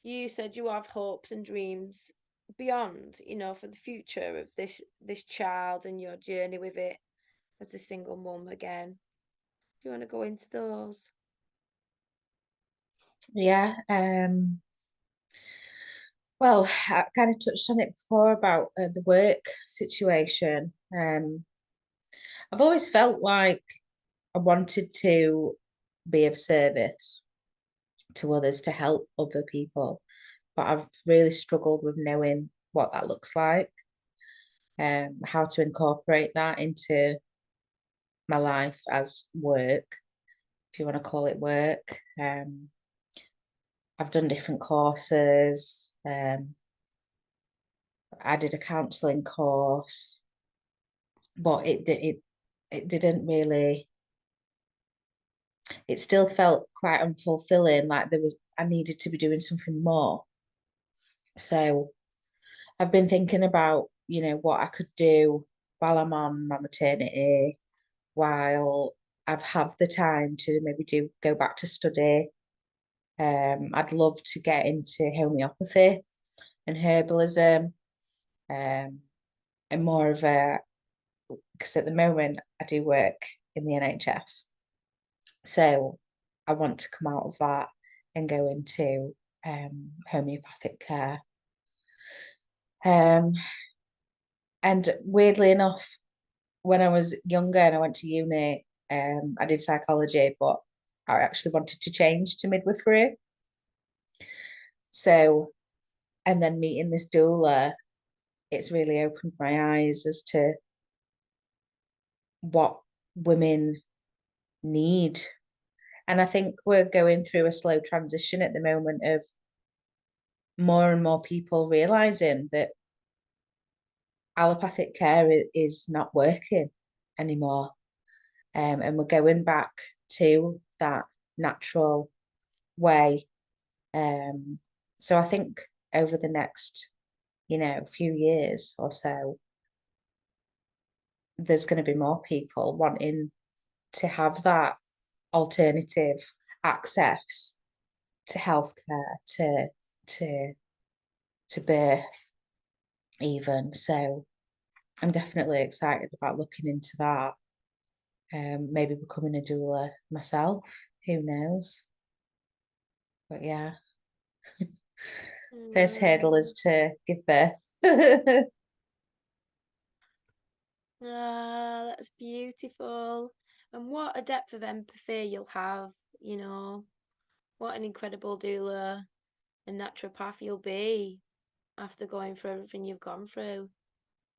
Speaker 1: you said you have hopes and dreams beyond, for the future of this child and your journey with it as a single mum again. Do you want to go into those?
Speaker 2: Yeah, well, I kind of touched on it before about the work situation. I've always felt like I wanted to be of service to others, to help other people, but I've really struggled with knowing what that looks like, how to incorporate that into my life as work, if you want to call it work. I've done different courses. I did a counselling course, but it didn't really. It still felt quite unfulfilling. Like I needed to be doing something more. So I've been thinking about, what I could do while I'm on my maternity, while I've had the time to maybe go back to study. I'd love to get into homeopathy and herbalism, um, and more of a because at the moment I do work in the NHS, so I want to come out of that and go into homeopathic care. Um, and weirdly enough, when I was younger and I went to uni, I did psychology, but I actually wanted to change to midwifery. So, and then meeting this doula, it's really opened my eyes as to what women need. And I think we're going through a slow transition at the moment of more and more people realizing that allopathic care is not working anymore. And we're going back to that natural way. So I think over the next, few years or so, there's going to be more people wanting to have that alternative access to healthcare, to to birth even. So I'm definitely excited about looking into that. Maybe becoming a doula myself. Who knows? But yeah, first hurdle is
Speaker 1: Mm.
Speaker 2: to give birth.
Speaker 1: Ah, that's beautiful. And what a depth of empathy you'll have, you know. What an incredible doula and naturopath you'll be after going through everything you've gone through.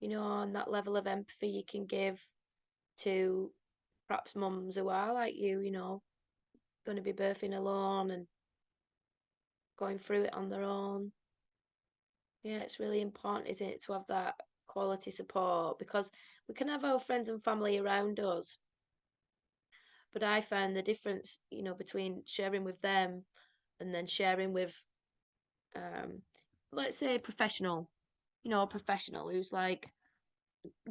Speaker 1: And that level of empathy you can give to perhaps mums who are like you, going to be birthing alone and going through it on their own. Yeah, it's really important, isn't it, to have that quality support because we can have our friends and family around us, but I find the difference, between sharing with them and then sharing with, um, let's say, a professional who's like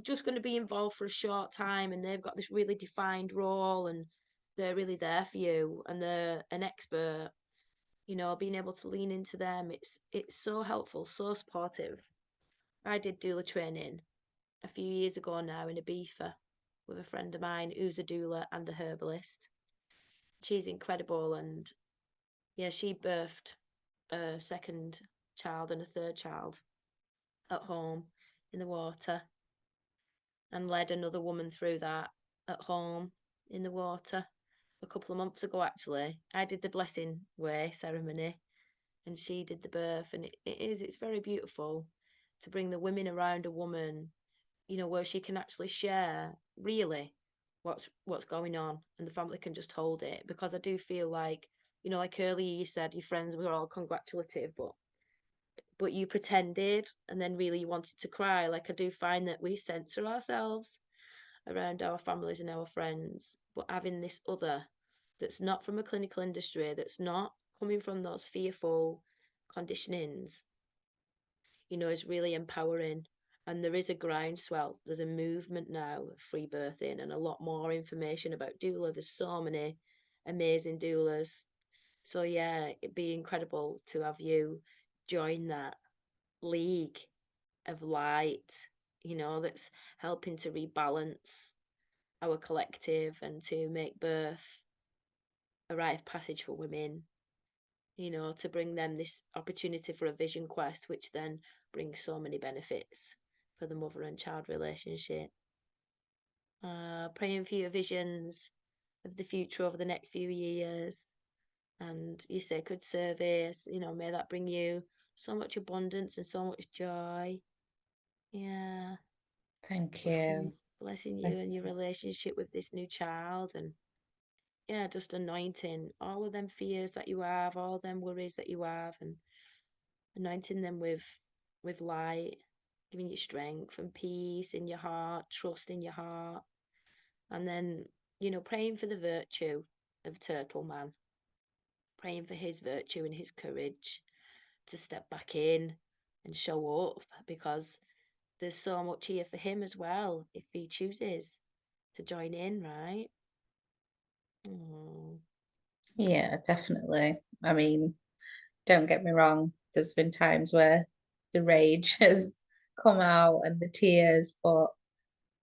Speaker 1: just going to be involved for a short time and they've got this really defined role and they're really there for you and they're an expert, being able to lean into them. It's so helpful, so supportive. I did doula training a few years ago now in Ibiza with a friend of mine who's a doula and a herbalist. She's incredible, and yeah, she birthed a second child and a third child at home in the water and led another woman through that at home in the water a couple of months ago. Actually, I did the blessing way ceremony and she did the birth, and it's very beautiful to bring the women around a woman, where she can actually share really what's going on and the family can just hold it, because I do feel like You know, like earlier you said your friends were all congratulative, but you pretended and then really you wanted to cry. Like I do find that we censor ourselves around our families and our friends, but having this other that's not from a clinical industry, that's not coming from those fearful conditionings, you know, is really empowering. And there is a groundswell. There's a movement now of free birthing and a lot more information about doula. There's so many amazing doulas. So yeah, it'd be incredible to have you join that league of light, you know, that's helping to rebalance our collective and to make birth a rite of passage for women, you know, to bring them this opportunity for a vision quest, which then brings so many benefits for the mother and child relationship. Praying for your visions of the future over the next few years and your sacred service, you know, may that bring you so much abundance and so much joy. Yeah.
Speaker 2: Thank you.
Speaker 1: Blessing
Speaker 2: Thank
Speaker 1: you and your relationship with this new child and yeah, just anointing all of them fears that you have, all them worries that you have, and anointing them with light, giving you strength and peace in your heart, trust in your heart, and then you know praying for the virtue of Turtle Man, praying for his virtue and his courage to step back in and show up because there's so much here for him as well if he chooses to join in, right? Oh,
Speaker 2: Yeah, definitely. I mean, don't get me wrong, there's been times where the rage has come out and the tears, but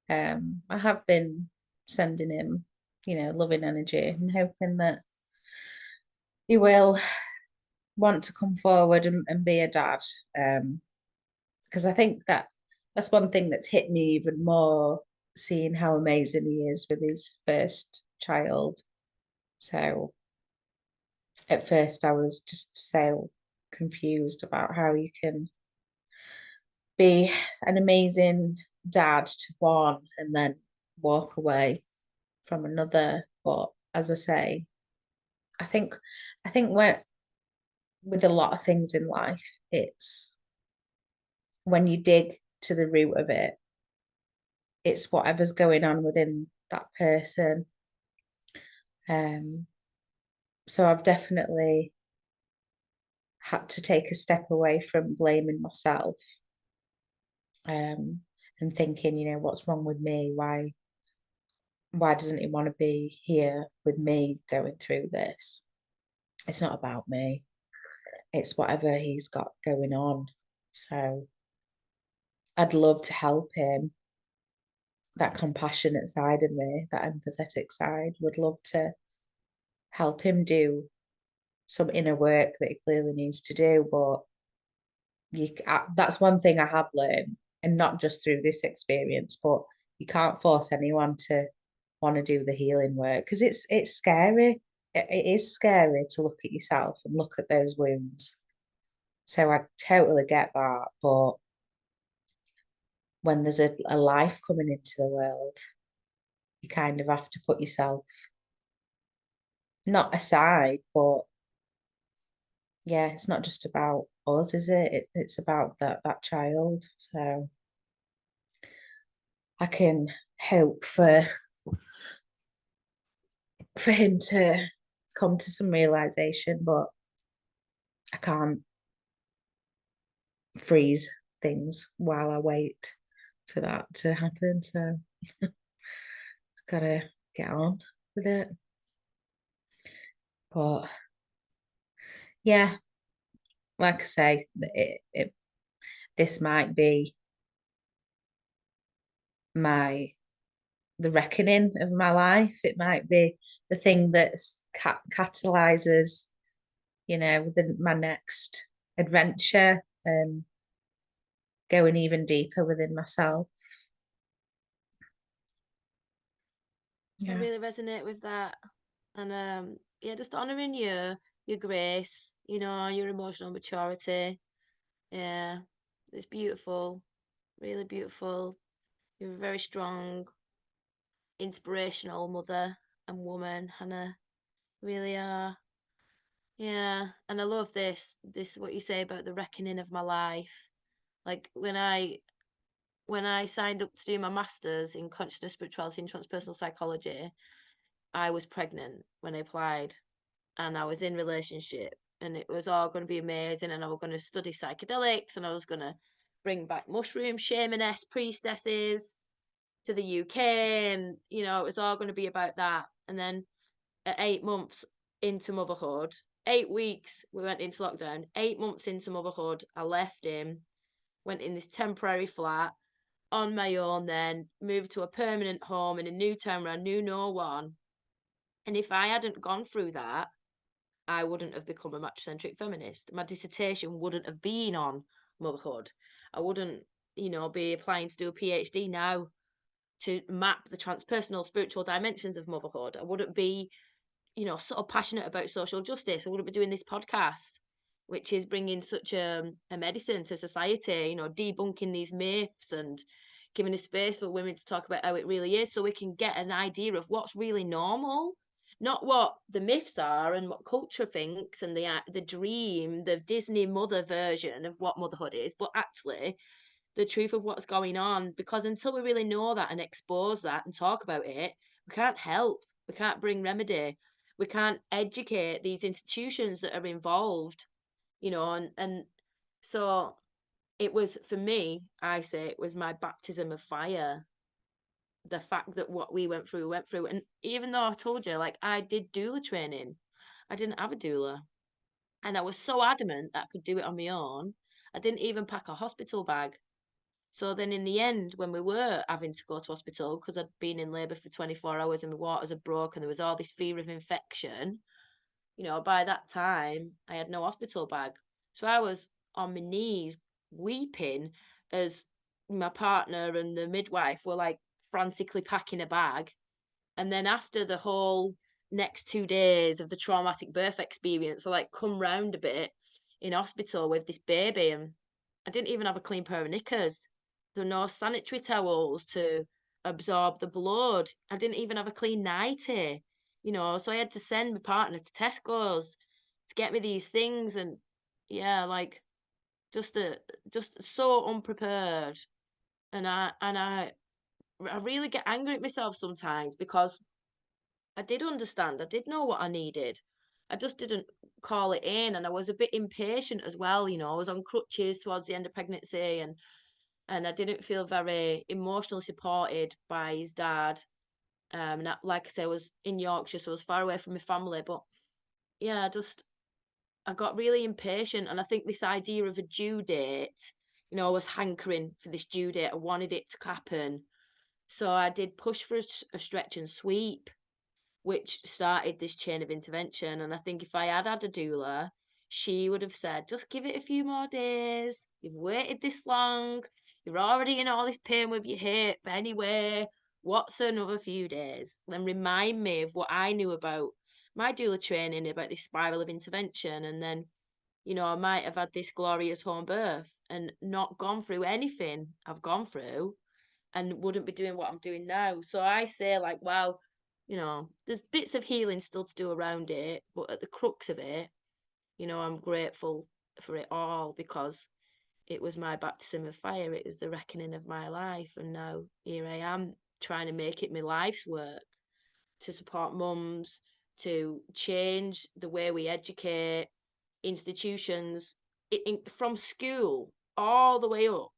Speaker 2: I have been sending him, loving energy and hoping that he will want to come forward and be a dad. Because I think that's one thing that's hit me even more, seeing how amazing he is with his first child. So at first I was just so confused about how you can be an amazing dad to one and then walk away from another. But as I say, I think I think when with a lot of things in life, it's when you dig to the root of it, it's whatever's going on within that person. Um, so I've definitely had to take a step away from blaming myself, um, and thinking, what's wrong with me? Why doesn't he want to be here with me going through this? It's not about me. It's whatever he's got going on. So I'd love to help him. That compassionate side of me, that empathetic side, would love to help him do some inner work that he clearly needs to do. But that's one thing I have learned, and not just through this experience, but you can't force anyone to want to do the healing work because it's scary. It is scary to look at yourself and look at those wounds. So I totally get that. But when there's a life coming into the world, you kind of have to put yourself not aside, but yeah, it's not just about us, is it? It's about that child. So I can hope for him to come to some realization, but I can't freeze things while I wait for that to happen. So I've gotta get on with it. But yeah, like I say, this might be my the reckoning of my life. It might be the thing that's catalyzes, my next adventure and going even deeper within myself.
Speaker 1: I
Speaker 2: Yeah.
Speaker 1: really resonate with that. And yeah, just honouring your grace, you know, your emotional maturity. Yeah, it's beautiful, really beautiful. You're a very strong, inspirational mother and woman, Hannah. Really are. Yeah, and I love this what you say about the reckoning of my life. Like when I signed up to do my masters in consciousness, spirituality, and transpersonal psychology, I was pregnant when I applied, and I was in relationship, and it was all going to be amazing, and I was going to study psychedelics, and I was going to bring back mushroom shamaness priestesses to the UK, and it was all going to be about that. And then at 8 months into motherhood, 8 weeks we went into lockdown. 8 months into motherhood, I left him, went in this temporary flat on my own, then moved to a permanent home in a new town where I knew no one. And if I hadn't gone through that, I wouldn't have become a matricentric feminist. My dissertation wouldn't have been on motherhood. I wouldn't, be applying to do a PhD now to map the transpersonal spiritual dimensions of motherhood. I wouldn't be, so passionate about social justice. I wouldn't be doing this podcast, which is bringing such a medicine to society, debunking these myths and giving a space for women to talk about how it really is so we can get an idea of what's really normal, not what the myths are and what culture thinks and the dream, the Disney mother version of what motherhood is, but actually the truth of what's going on. Because until we really know that and expose that and talk about it, we can't help, we can't bring remedy, we can't educate these institutions that are involved, and so it was for me, I say it was my baptism of fire. The fact that what we went through. And even though I told you, like, I did doula training, I didn't have a doula. And I was so adamant that I could do it on my own. I didn't even pack a hospital bag. So then in the end, when we were having to go to hospital because I'd been in labour for 24 hours and my waters had broken, there was all this fear of infection, by that time I had no hospital bag. So I was on my knees weeping as my partner and the midwife were like frantically packing a bag. And then after the whole next 2 days of the traumatic birth experience, I like come round a bit in hospital with this baby, and I didn't even have a clean pair of knickers. There were no sanitary towels to absorb the blood. I didn't even have a clean nightie, so I had to send my partner to Tesco's to get me these things. And yeah, like just so unprepared. And I really get angry at myself sometimes because I did understand. I did know what I needed. I just didn't call it in, and I was a bit impatient as well. I was on crutches towards the end of pregnancy, and I didn't feel very emotionally supported by his dad. And like I say, I was in Yorkshire, so I was far away from my family. But yeah, I got really impatient, and I think this idea of a due date, I was hankering for this due date. I wanted it to happen, so I did push for a stretch and sweep, which started this chain of intervention. And I think if I had had a doula, she would have said, just give it a few more days. You've waited this long. You're already in all this pain with your hip. Anyway, what's another few days? Then remind me of what I knew about my doula training, about this spiral of intervention. And then, I might have had this glorious home birth and not gone through anything I've gone through and wouldn't be doing what I'm doing now. So I say, like, wow, there's bits of healing still to do around it, but at the crux of it, I'm grateful for it all because it was my baptism of fire. It was the reckoning of my life. And now here I am trying to make it my life's work to support mums, to change the way we educate institutions from school all the way up.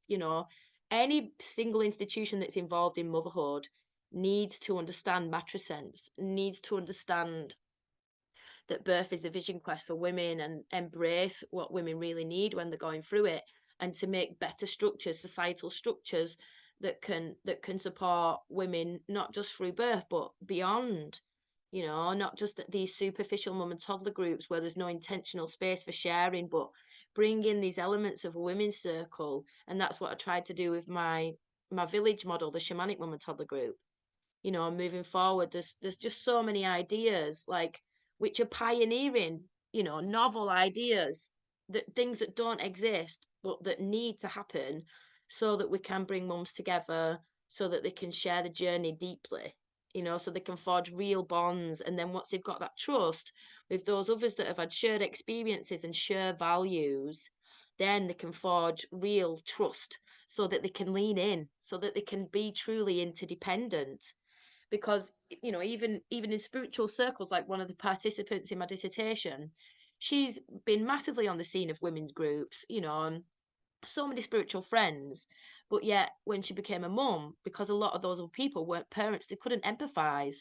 Speaker 1: Any single institution that's involved in motherhood needs to understand matrescence, needs to understand that birth is a vision quest for women and embrace what women really need when they're going through it, and to make better structures, societal structures that can support women not just through birth but beyond. Not just at these superficial mum and toddler groups where there's no intentional space for sharing, but bring in these elements of a women's circle. And that's what I tried to do with my village model, the shamanic mum and toddler group. Moving forward, there's just so many ideas, like, which are pioneering, novel ideas, that things that don't exist but that need to happen so that we can bring mums together, so that they can share the journey deeply, so they can forge real bonds. And then once they've got that trust with those others that have had shared experiences and share values, then they can forge real trust so that they can lean in, so that they can be truly interdependent. Because even in spiritual circles, like one of the participants in my dissertation, she's been massively on the scene of women's groups, and so many spiritual friends. But yet when she became a mum, because a lot of those other people weren't parents, they couldn't empathize.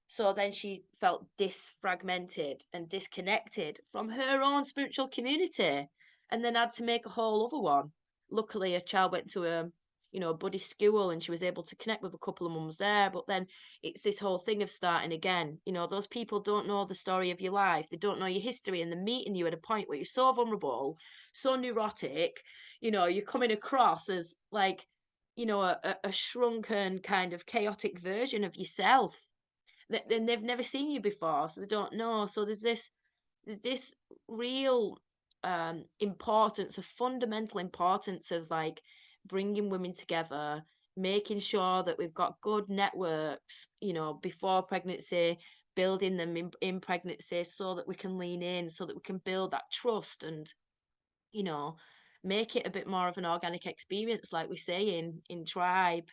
Speaker 1: So then she felt disfragmented and disconnected from her own spiritual community, and then had to make a whole other one. Luckily, a child went to a Buddhist school, and she was able to connect with a couple of mums there. But then it's this whole thing of starting again. Those people don't know the story of your life, they don't know your history, and they're meeting you at a point where you're so vulnerable, so neurotic. You're coming across as like, a shrunken kind of chaotic version of yourself that then they've never seen you before, so they don't know. So there's this real importance, a fundamental importance of like bringing women together, making sure that we've got good networks, before pregnancy, building them in pregnancy, so that we can lean in, so that we can build that trust, and you know make it a bit more of an organic experience, like we say in tribe.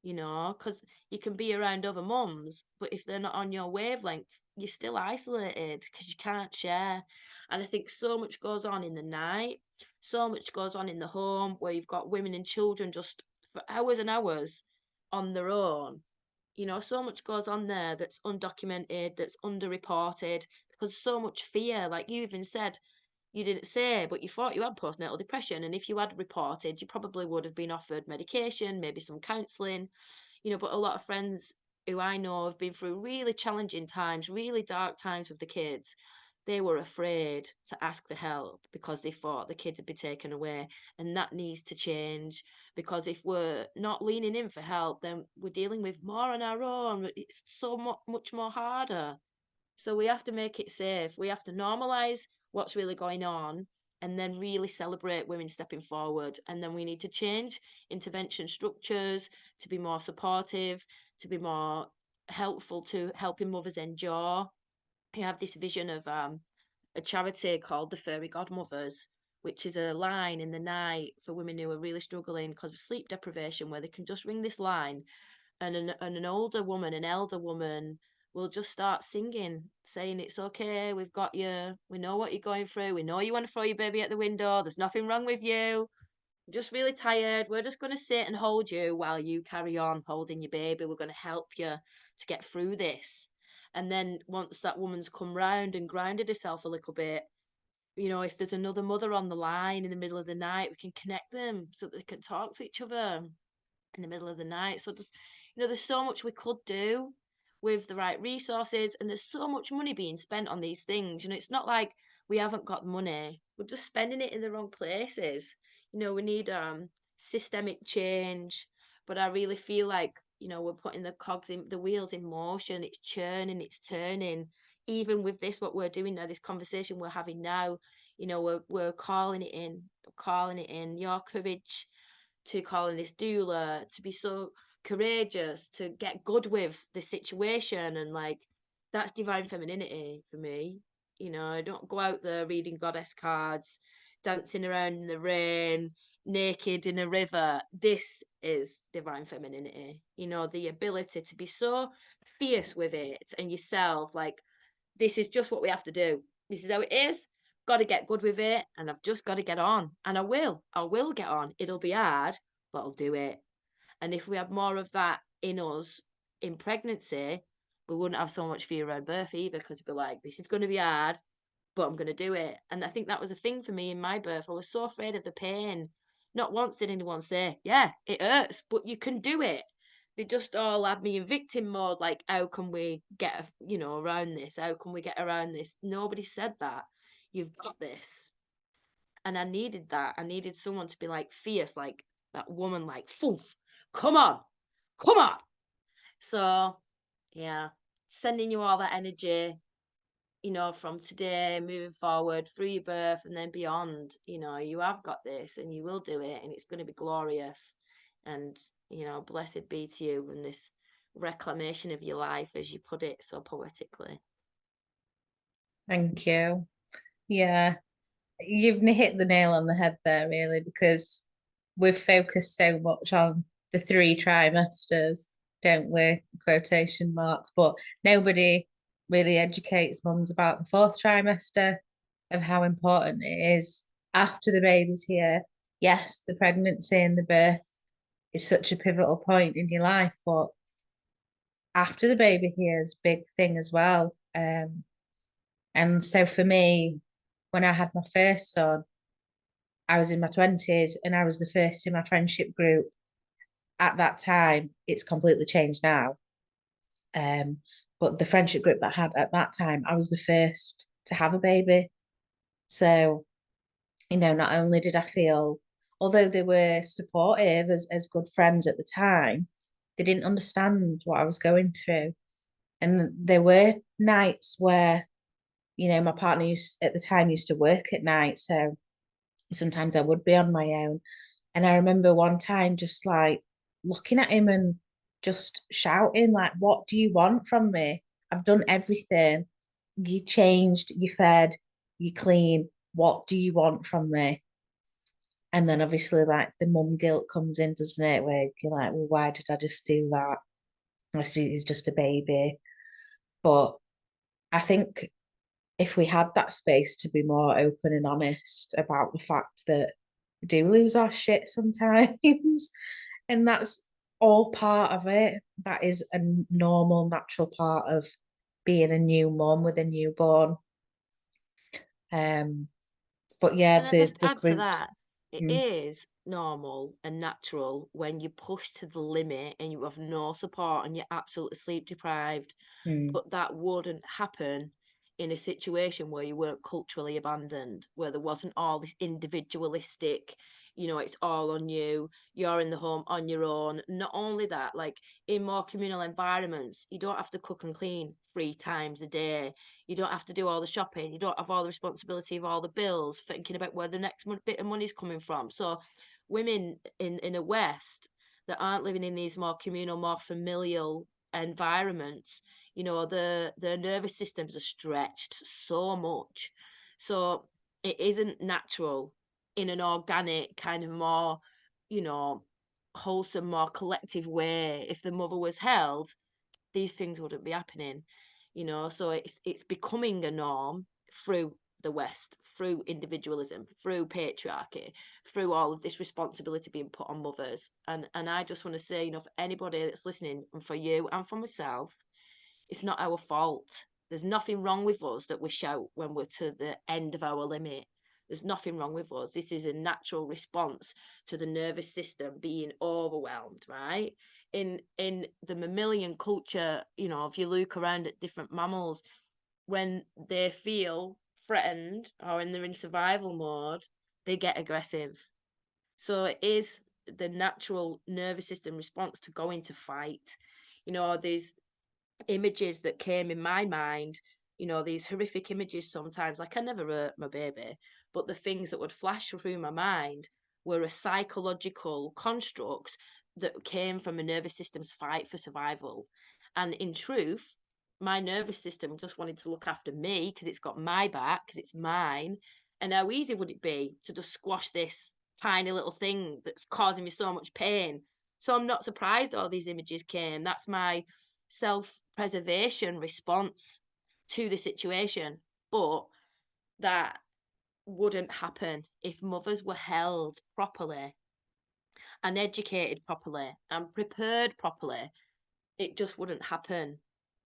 Speaker 1: Because you can be around other mums, but if they're not on your wavelength, you're still isolated because you can't share. And I think so much goes on in the night, so much goes on in the home where you've got women and children just for hours and hours on their own. So much goes on there that's undocumented, that's underreported, because so much fear. Like you even said, you didn't say, but you thought you had postnatal depression. And if you had reported, you probably would have been offered medication, maybe some counseling. But a lot of friends who I know have been through really challenging times, really dark times with the kids. They were afraid to ask for help because they thought the kids had been taken away. And that needs to change, because if we're not leaning in for help, then we're dealing with more on our own. It's so much more harder. So we have to make it safe. We have to normalize what's really going on, and then really celebrate women stepping forward. And then we need to change intervention structures to be more supportive, to be more helpful to helping mothers endure. We have this vision of a charity called the Fairy Godmothers, which is a line in the night for women who are really struggling because of sleep deprivation, where they can just ring this line, and an older woman, an elder woman, will just start singing, saying, "It's okay, we've got you. We know what you're going through. We know you want to throw your baby at the window. There's nothing wrong with you. You're just really tired. We're just going to sit and hold you while you carry on holding your baby. We're going to help you to get through this." And then once that woman's come round and grounded herself a little bit, if there's another mother on the line in the middle of the night, we can connect them so that they can talk to each other in the middle of the night. So just, there's so much we could do with the right resources, and there's so much money being spent on these things. It's not like we haven't got money. We're just spending it in the wrong places. We need systemic change, but I really feel like, we're putting the wheels in motion. It's churning, it's turning. Even with this, what we're doing now, this conversation we're having now, we're calling it in. Your courage to calling this doula, to be so courageous, to get good with the situation. And like, that's divine femininity for me. Don't go out there reading goddess cards, dancing around in the rain, naked in a river. This is divine femininity. The ability to be so fierce with it and yourself. Like, this is just what we have to do. This is how it is. Got to get good with it, and I've just got to get on. And I will. I will get on. It'll be hard, but I'll do it. And if we had more of that in us in pregnancy, we wouldn't have so much fear around birth either, because we'd be like, this is going to be hard, but I'm going to do it. And I think that was a thing for me in my birth. I was so afraid of the pain. Not once did anyone say, yeah, it hurts, but you can do it. They just all had me in victim mode, like, how can we get, around this? How can we get around this? Nobody said that. You've got this. And I needed that. I needed someone to be like fierce, like that woman, like, foof, come on, come on. So, yeah, sending you all that energy, from today moving forward through your birth and then beyond. You have got this, and you will do it, and it's going to be glorious. And, blessed be to you in this reclamation of your life, as you put it so poetically.
Speaker 2: Thank you. Yeah, you've hit the nail on the head there, really, because we've focused so much on the 3 trimesters, don't we? Quotation marks, but nobody really educates mums about the 4th trimester, of how important it is after the baby's here. Yes, the pregnancy and the birth is such a pivotal point in your life, but after the baby here is a big thing as well. And so for me, when I had my first son, I was in my 20s and I was the first in my friendship group at that time. It's completely changed now. Um, but the friendship group that I had at that time, I was the first to have a baby. So, not only did I feel, although they were supportive as good friends at the time, they didn't understand what I was going through. And there were nights where, my partner at the time used to work at night. So sometimes I would be on my own. And I remember one time just like looking at him and just shouting, like, what do you want from me? I've done everything. You changed, you fed, you clean. What do you want from me? And then obviously like the mum guilt comes in, doesn't it? Where you're like, well, why did I just do that? He's just a baby. But I think if we had that space to be more open and honest about the fact that we do lose our shit sometimes, and that's all part of it. That is a normal, natural part of being a new mum with a newborn. Um, but yeah,
Speaker 1: Can I
Speaker 2: the
Speaker 1: just
Speaker 2: the
Speaker 1: add to
Speaker 2: groups.
Speaker 1: that? It
Speaker 2: Mm,
Speaker 1: is normal and natural when you push to the limit and you have no support and you're absolutely sleep deprived,
Speaker 2: mm,
Speaker 1: but that wouldn't happen in a situation where you weren't culturally abandoned, where there wasn't all this individualistic, it's all on you, you're in the home on your own. Not only that, like in more communal environments, you don't have to cook and clean 3 times a day. You don't have to do all the shopping. You don't have all the responsibility of all the bills, thinking about where the next bit of money is coming from. So, women in the West that aren't living in these more communal, more familial environments, the nervous systems are stretched so much. So it isn't natural in an organic kind of more, you know, wholesome, more collective way. If the mother was held, these things wouldn't be happening, so it's becoming a norm through the West, through individualism, through patriarchy, through all of this responsibility being put on mothers. And I just want to say, for anybody that's listening, and for you and for myself, it's not our fault. There's nothing wrong with us that we shout when we're to the end of our limit. There's nothing wrong with us. This is a natural response to the nervous system being overwhelmed, right? In the mammalian culture, if you look around at different mammals, when they feel threatened or when they're in survival mode, they get aggressive. So it is the natural nervous system response to go into fight. These images that came in my mind, these horrific images sometimes, like I never hurt my baby, but the things that would flash through my mind were a psychological construct that came from a nervous system's fight for survival. And in truth, my nervous system just wanted to look after me because it's got my back, because it's mine. And how easy would it be to just squash this tiny little thing that's causing me so much pain? So I'm not surprised all these images came. That's my self preservation response to the situation. But that wouldn't happen if mothers were held properly and educated properly and prepared properly. It just wouldn't happen.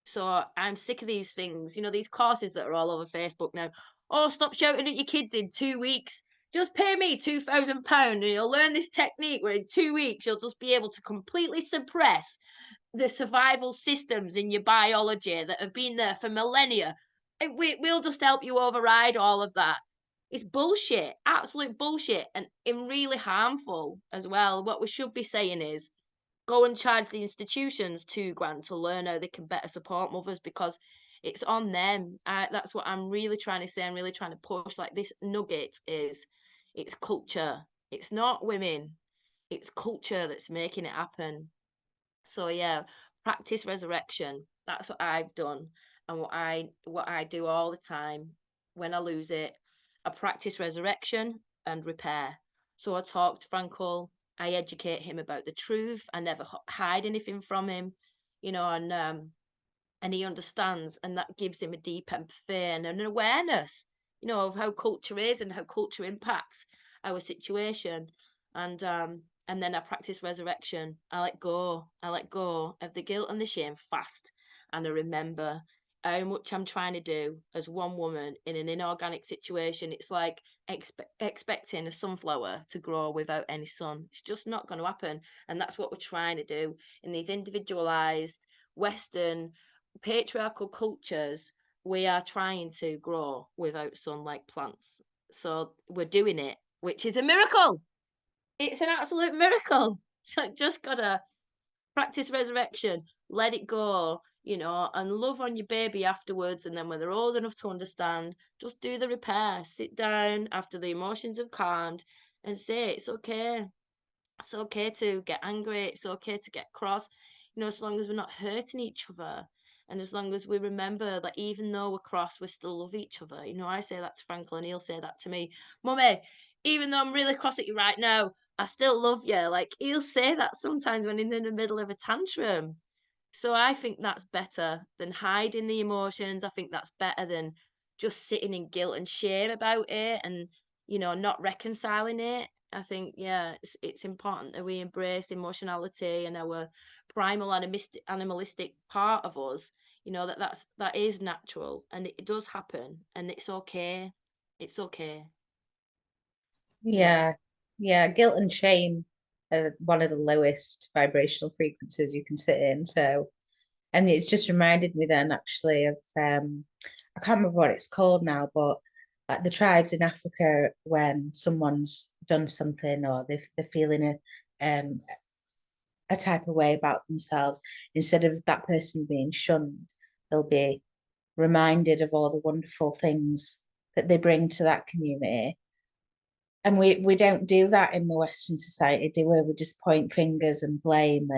Speaker 1: So I'm sick of these things, these courses that are all over Facebook now. Oh, stop shouting at your kids in 2 weeks. Just pay me £2,000 and you'll learn this technique where in 2 weeks you'll just be able to completely suppress the survival systems in your biology that have been there for millennia. We'll just help you override all of that. It's bullshit, absolute bullshit, and really harmful as well. What we should be saying is go and charge the institutions 2 grand to learn how they can better support mothers because it's on them. That's what I'm really trying to say. I'm really trying to push. Like this nugget is, it's culture. It's not women. It's culture that's making it happen. So yeah, practice resurrection. That's what I've done, and what I do all the time when I lose it. I practice resurrection and repair. So I talk to Frankel. I educate him about the truth. I never hide anything from him, and he understands, and that gives him a deep empathy and an awareness, of how culture is and how culture impacts our situation. And then I practice resurrection. I let go of the guilt and the shame fast, and I remember how much I'm trying to do as one woman in an inorganic situation. It's like expecting a sunflower to grow without any sun. It's just not going to happen, and that's what we're trying to do in these individualized Western patriarchal cultures. We are trying to grow without sun like plants. So we're doing it, which is a miracle. It's an absolute miracle. So just gotta practice resurrection, let it go, and love on your baby afterwards. And then when they're old enough to understand, just do the repair. Sit down after the emotions have calmed and say, it's okay to get angry. It's okay to get cross, as long as we're not hurting each other. And as long as we remember that even though we're cross, we still love each other. I say that to Franklin, he'll say that to me. Mummy, even though I'm really cross at you right now, I still love you. Like, he'll say that sometimes when he's in the middle of a tantrum. So I think that's better than hiding the emotions. I think that's better than just sitting in guilt and shame about it and, not reconciling it. I think, yeah, it's important that we embrace emotionality and our primal animalistic part of us. That is natural and it does happen and it's okay. It's okay. Yeah.
Speaker 2: Yeah, yeah. Guilt and shame are one of the lowest vibrational frequencies you can sit in. So, and it's just reminded me then actually of I can't remember what it's called now, but like the tribes in Africa when someone's done something or they're feeling a type of way about themselves, instead of that person being shunned, they'll be reminded of all the wonderful things that they bring to that community. And we don't do that in the Western society, do we? We just point fingers and blame,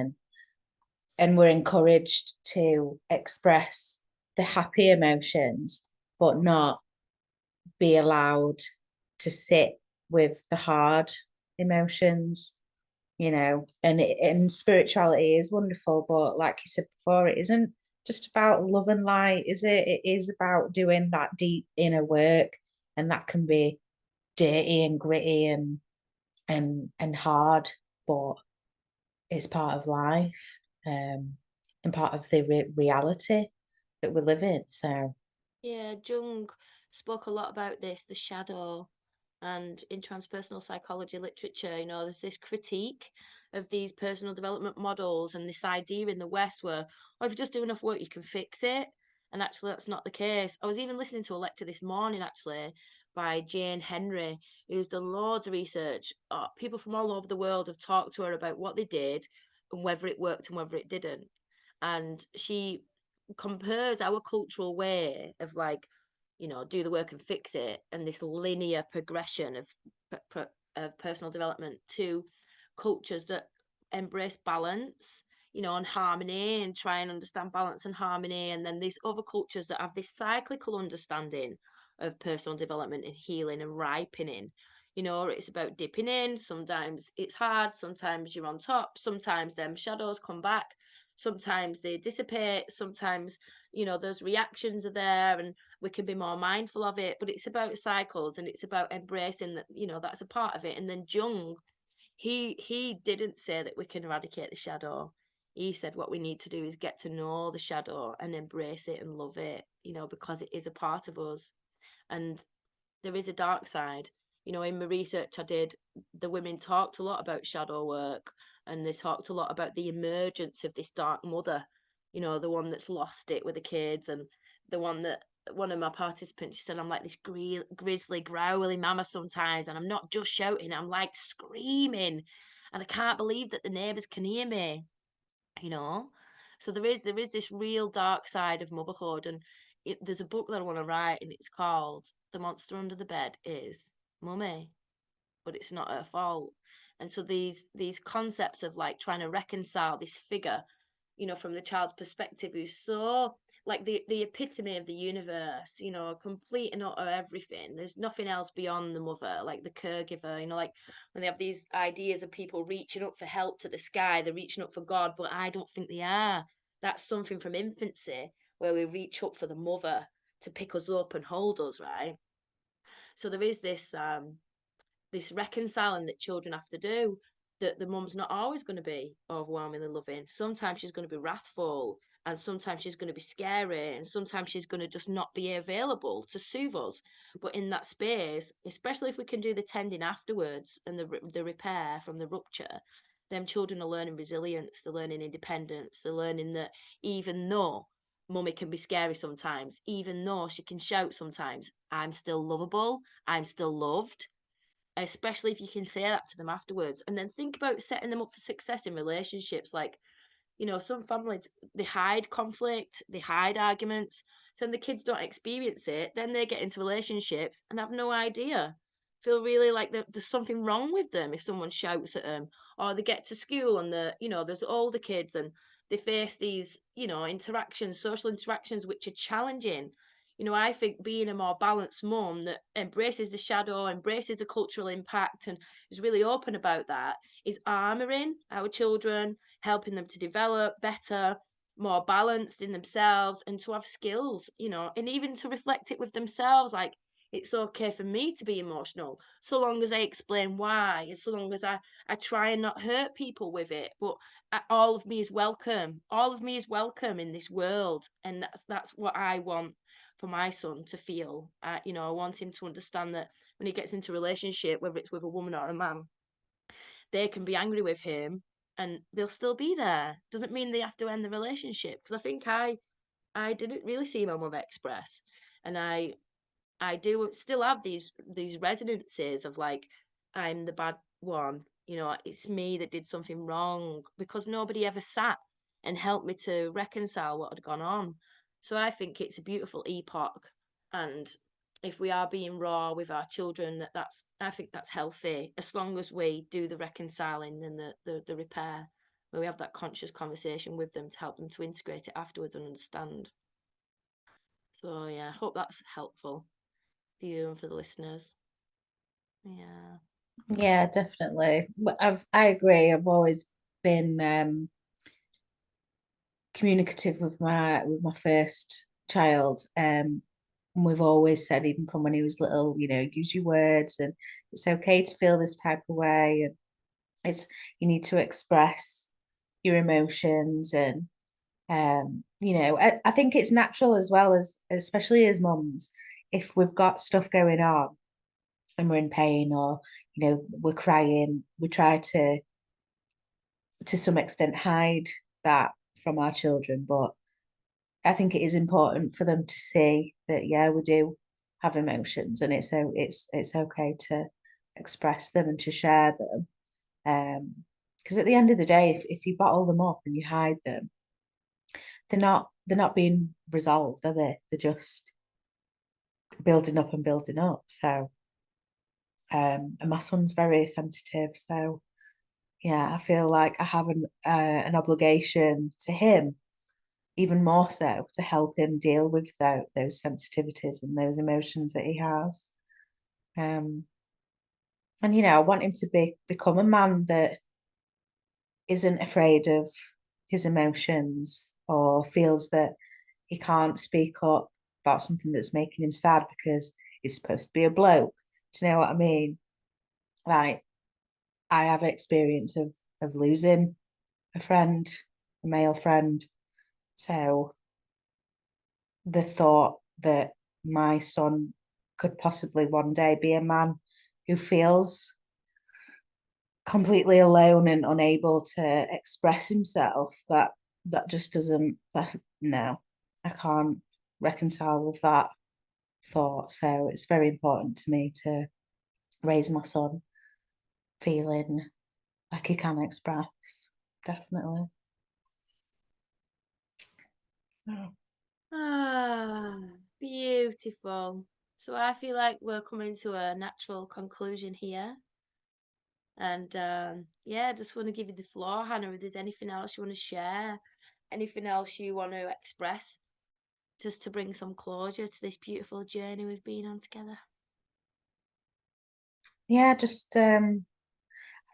Speaker 2: and we're encouraged to express the happy emotions, but not be allowed to sit with the hard emotions, and spirituality is wonderful, but like you said before, it isn't just about love and light, is it? It is about doing that deep inner work, and that can be dirty and gritty and hard, but it's part of life, and part of the reality that we live in. So
Speaker 1: Yeah, Jung spoke a lot about this, the shadow, and in transpersonal psychology literature, there's this critique of these personal development models and this idea in the West where, oh, if you just do enough work, you can fix it. And actually, that's not the case. I was even listening to a lecture this morning, actually, by Jane Henry, who's done loads of research. People from all over the world have talked to her about what they did and whether it worked and whether it didn't. And she compares our cultural way of like, do the work and fix it, and this linear progression of personal development to cultures that embrace balance, and harmony and try and understand balance and harmony. And then these other cultures that have this cyclical understanding of personal development and healing and ripening. It's about dipping in. Sometimes it's hard. Sometimes you're on top. Sometimes them shadows come back. Sometimes they dissipate. Sometimes, those reactions are there and we can be more mindful of it. But it's about cycles and it's about embracing that, that's a part of it. And then Jung, he didn't say that we can eradicate the shadow. He said what we need to do is get to know the shadow and embrace it and love it, because it is a part of us. And there is a dark side. In my research I did, the women talked a lot about shadow work and they talked a lot about the emergence of this dark mother, the one that's lost it with the kids, and the one that one of my participants, she said, I'm like this grizzly, growly mama sometimes, and I'm not just shouting, I'm like screaming, and I can't believe that the neighbours can hear me, you know so there is this real dark side of motherhood. And there's a book that I want to write and it's called The Monster Under the Bed Is Mummy, but it's not her fault. And so these concepts of like trying to reconcile this figure from the child's perspective, who's so like the epitome of the universe, a complete and utter everything. There's nothing else beyond the mother, like the caregiver, like when they have these ideas of people reaching up for help to the sky, they're reaching up for God, but I don't think they are. That's something from infancy where we reach up for the mother to pick us up and hold us, right? So there is this reconciling that children have to do, that the mum's not always going to be overwhelmingly loving. Sometimes she's going to be wrathful, and sometimes she's going to be scary, and sometimes she's going to just not be available to soothe us. But in that space, especially if we can do the tending afterwards and the repair from the rupture, them children are learning resilience, they're learning independence, they're learning that even though mummy can be scary sometimes, even though she can shout sometimes, I'm still lovable, I'm still loved, especially if you can say that to them afterwards. And then think about setting them up for success in relationships. Like, some families, they hide conflict, they hide arguments. So when the kids don't experience it, then they get into relationships and have no idea. Feel really like there's something wrong with them if someone shouts at them, or they get to school and there's older kids and they face these, interactions, social interactions, which are challenging. I think being a more balanced mum that embraces the shadow, embraces the cultural impact, and is really open about that, is armoring our children, helping them to develop better, more balanced in themselves, and to have skills, and even to reflect it with themselves. Like, it's okay for me to be emotional, so long as I explain why, and so long as I try and not hurt people with it. But all of me is welcome. All of me is welcome in this world, and that's what I want for my son to feel. I want him to understand that when he gets into a relationship, whether it's with a woman or a man, they can be angry with him and they'll still be there. Doesn't mean they have to end the relationship. Because I think I didn't really see my mum express, and I do still have these resonances of like, I'm the bad one. It's me that did something wrong, because nobody ever sat and helped me to reconcile what had gone on. So I think it's a beautiful epoch, and if we are being raw with our children, I think that's healthy, as long as we do the reconciling and the repair, where we have that conscious conversation with them to help them to integrate it afterwards and understand. So yeah, I hope that's helpful for you and for the listeners. Yeah.
Speaker 2: Yeah, definitely. I agree. I've always been communicative with my first child. And we've always said, even from when he was little, use your words, and it's okay to feel this type of way, and it's you need to express your emotions. And I think it's natural as well, as especially as mums, if we've got stuff going on and we're in pain, or we're crying, we try to some extent hide that from our children. But I think it is important for them to see that, yeah, we do have emotions, and it's okay to express them and to share them. Because at the end of the day, if you bottle them up and you hide them, they're not being resolved, are they? They're just building up and building up. So, and my son's very sensitive, so yeah, I feel like I have an obligation to him, even more so, to help him deal with those sensitivities and those emotions that he has. Um, and I want him to become a man that isn't afraid of his emotions, or feels that he can't speak up about something that's making him sad because he's supposed to be a bloke. Do you know what I mean? Like, I have experience of losing a friend, a male friend. So the thought that my son could possibly one day be a man who feels completely alone and unable to express himself, that just doesn't, that's no, I can't reconcile with that thought. So it's very important to me to raise my son feeling like he can express, definitely. Oh.
Speaker 1: Ah, beautiful. So I feel like we're coming to a natural conclusion here. And yeah, I just want to give you the floor, Hannah, if there's anything else you want to share anything else you want to express, just to bring some closure to this beautiful journey we've been on together?
Speaker 2: Yeah, just I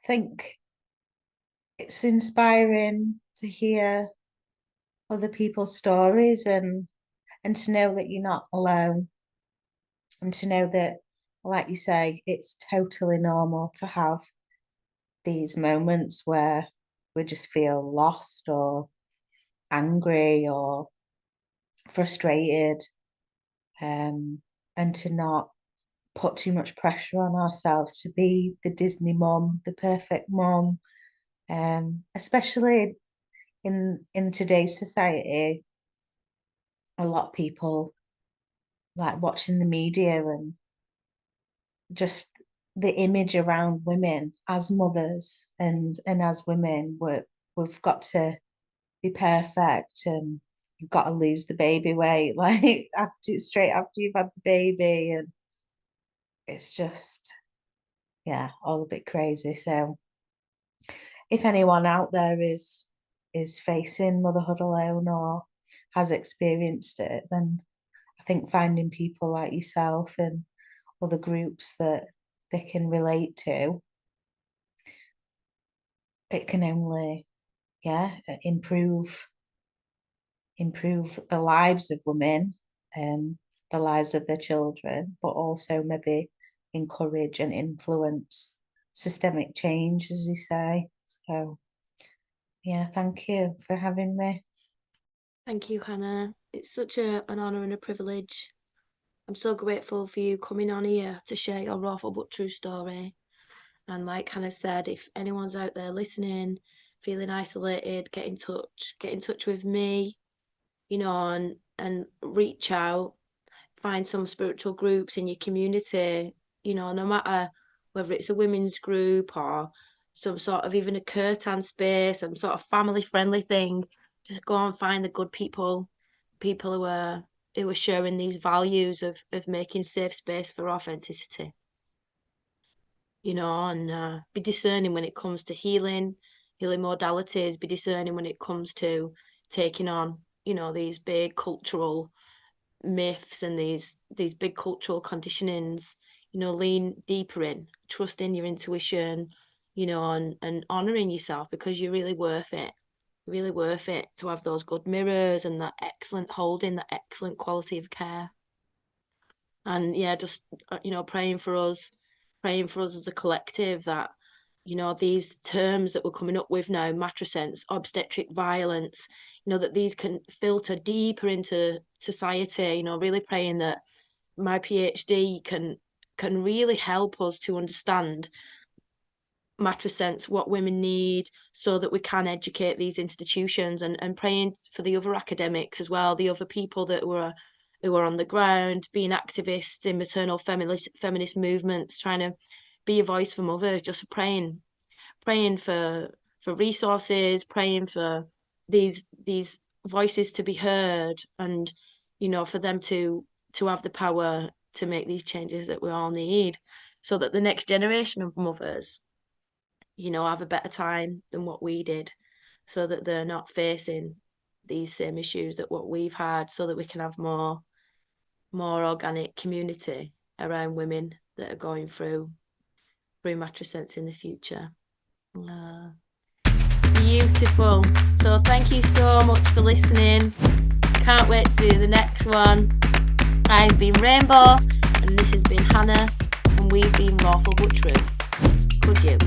Speaker 2: think it's inspiring to hear other people's stories and to know that you're not alone, and to know that, like you say, it's totally normal to have these moments where we just feel lost or angry or frustrated, and to not put too much pressure on ourselves to be the Disney mum, the perfect mum. Especially in today's society, a lot of people like watching the media and just the image around women as mothers and as women. We've got to be perfect, and you've got to lose the baby weight like after straight after you've had the baby, and it's just, yeah, all a bit crazy. So if anyone out there is facing motherhood alone or has experienced it, then I think finding people like yourself and other groups that they can relate to, it can only, yeah, improve the lives of women and the lives of their children, but also maybe encourage and influence systemic change, as you say. So yeah, thank you for having me.
Speaker 1: Thank you, Hannah. It's such an honour and a privilege. I'm so grateful for you coming on here to share your awful but true story. And like Hannah said, if anyone's out there listening, feeling isolated, get in touch with me, and reach out, find some spiritual groups in your community, no matter whether it's a women's group or some sort of even a curtain space, some sort of family friendly thing. Just go and find the good people, people who are showing these values of making safe space for authenticity, and be discerning when it comes to healing modalities, be discerning when it comes to taking on, these big cultural myths and these big cultural conditionings, lean deeper in, trust in your intuition, and honoring yourself, because you're really worth it. Really worth it to have those good mirrors and that excellent holding, that excellent quality of care. And yeah, just praying for us as a collective, that these terms that we're coming up with now, matrescence, obstetric violence, that these can filter deeper into society. Really praying that my PhD can really help us to understand matrescence, what women need, so that we can educate these institutions, and praying for the other academics as well, the other people that were on the ground being activists in maternal feminist movements, trying to be a voice for mothers, just praying for resources, praying for these voices to be heard, and for them to have the power to make these changes that we all need, so that the next generation of mothers, have a better time than what we did, so that they're not facing these same issues that what we've had, so that we can have more organic community around women that are going through matrescence in the future. Uh, Beautiful. So thank you so much for listening. Can't wait to do the next one. I've been Rainbow, and this has been Hannah, and we've been Lawful But True. Could you?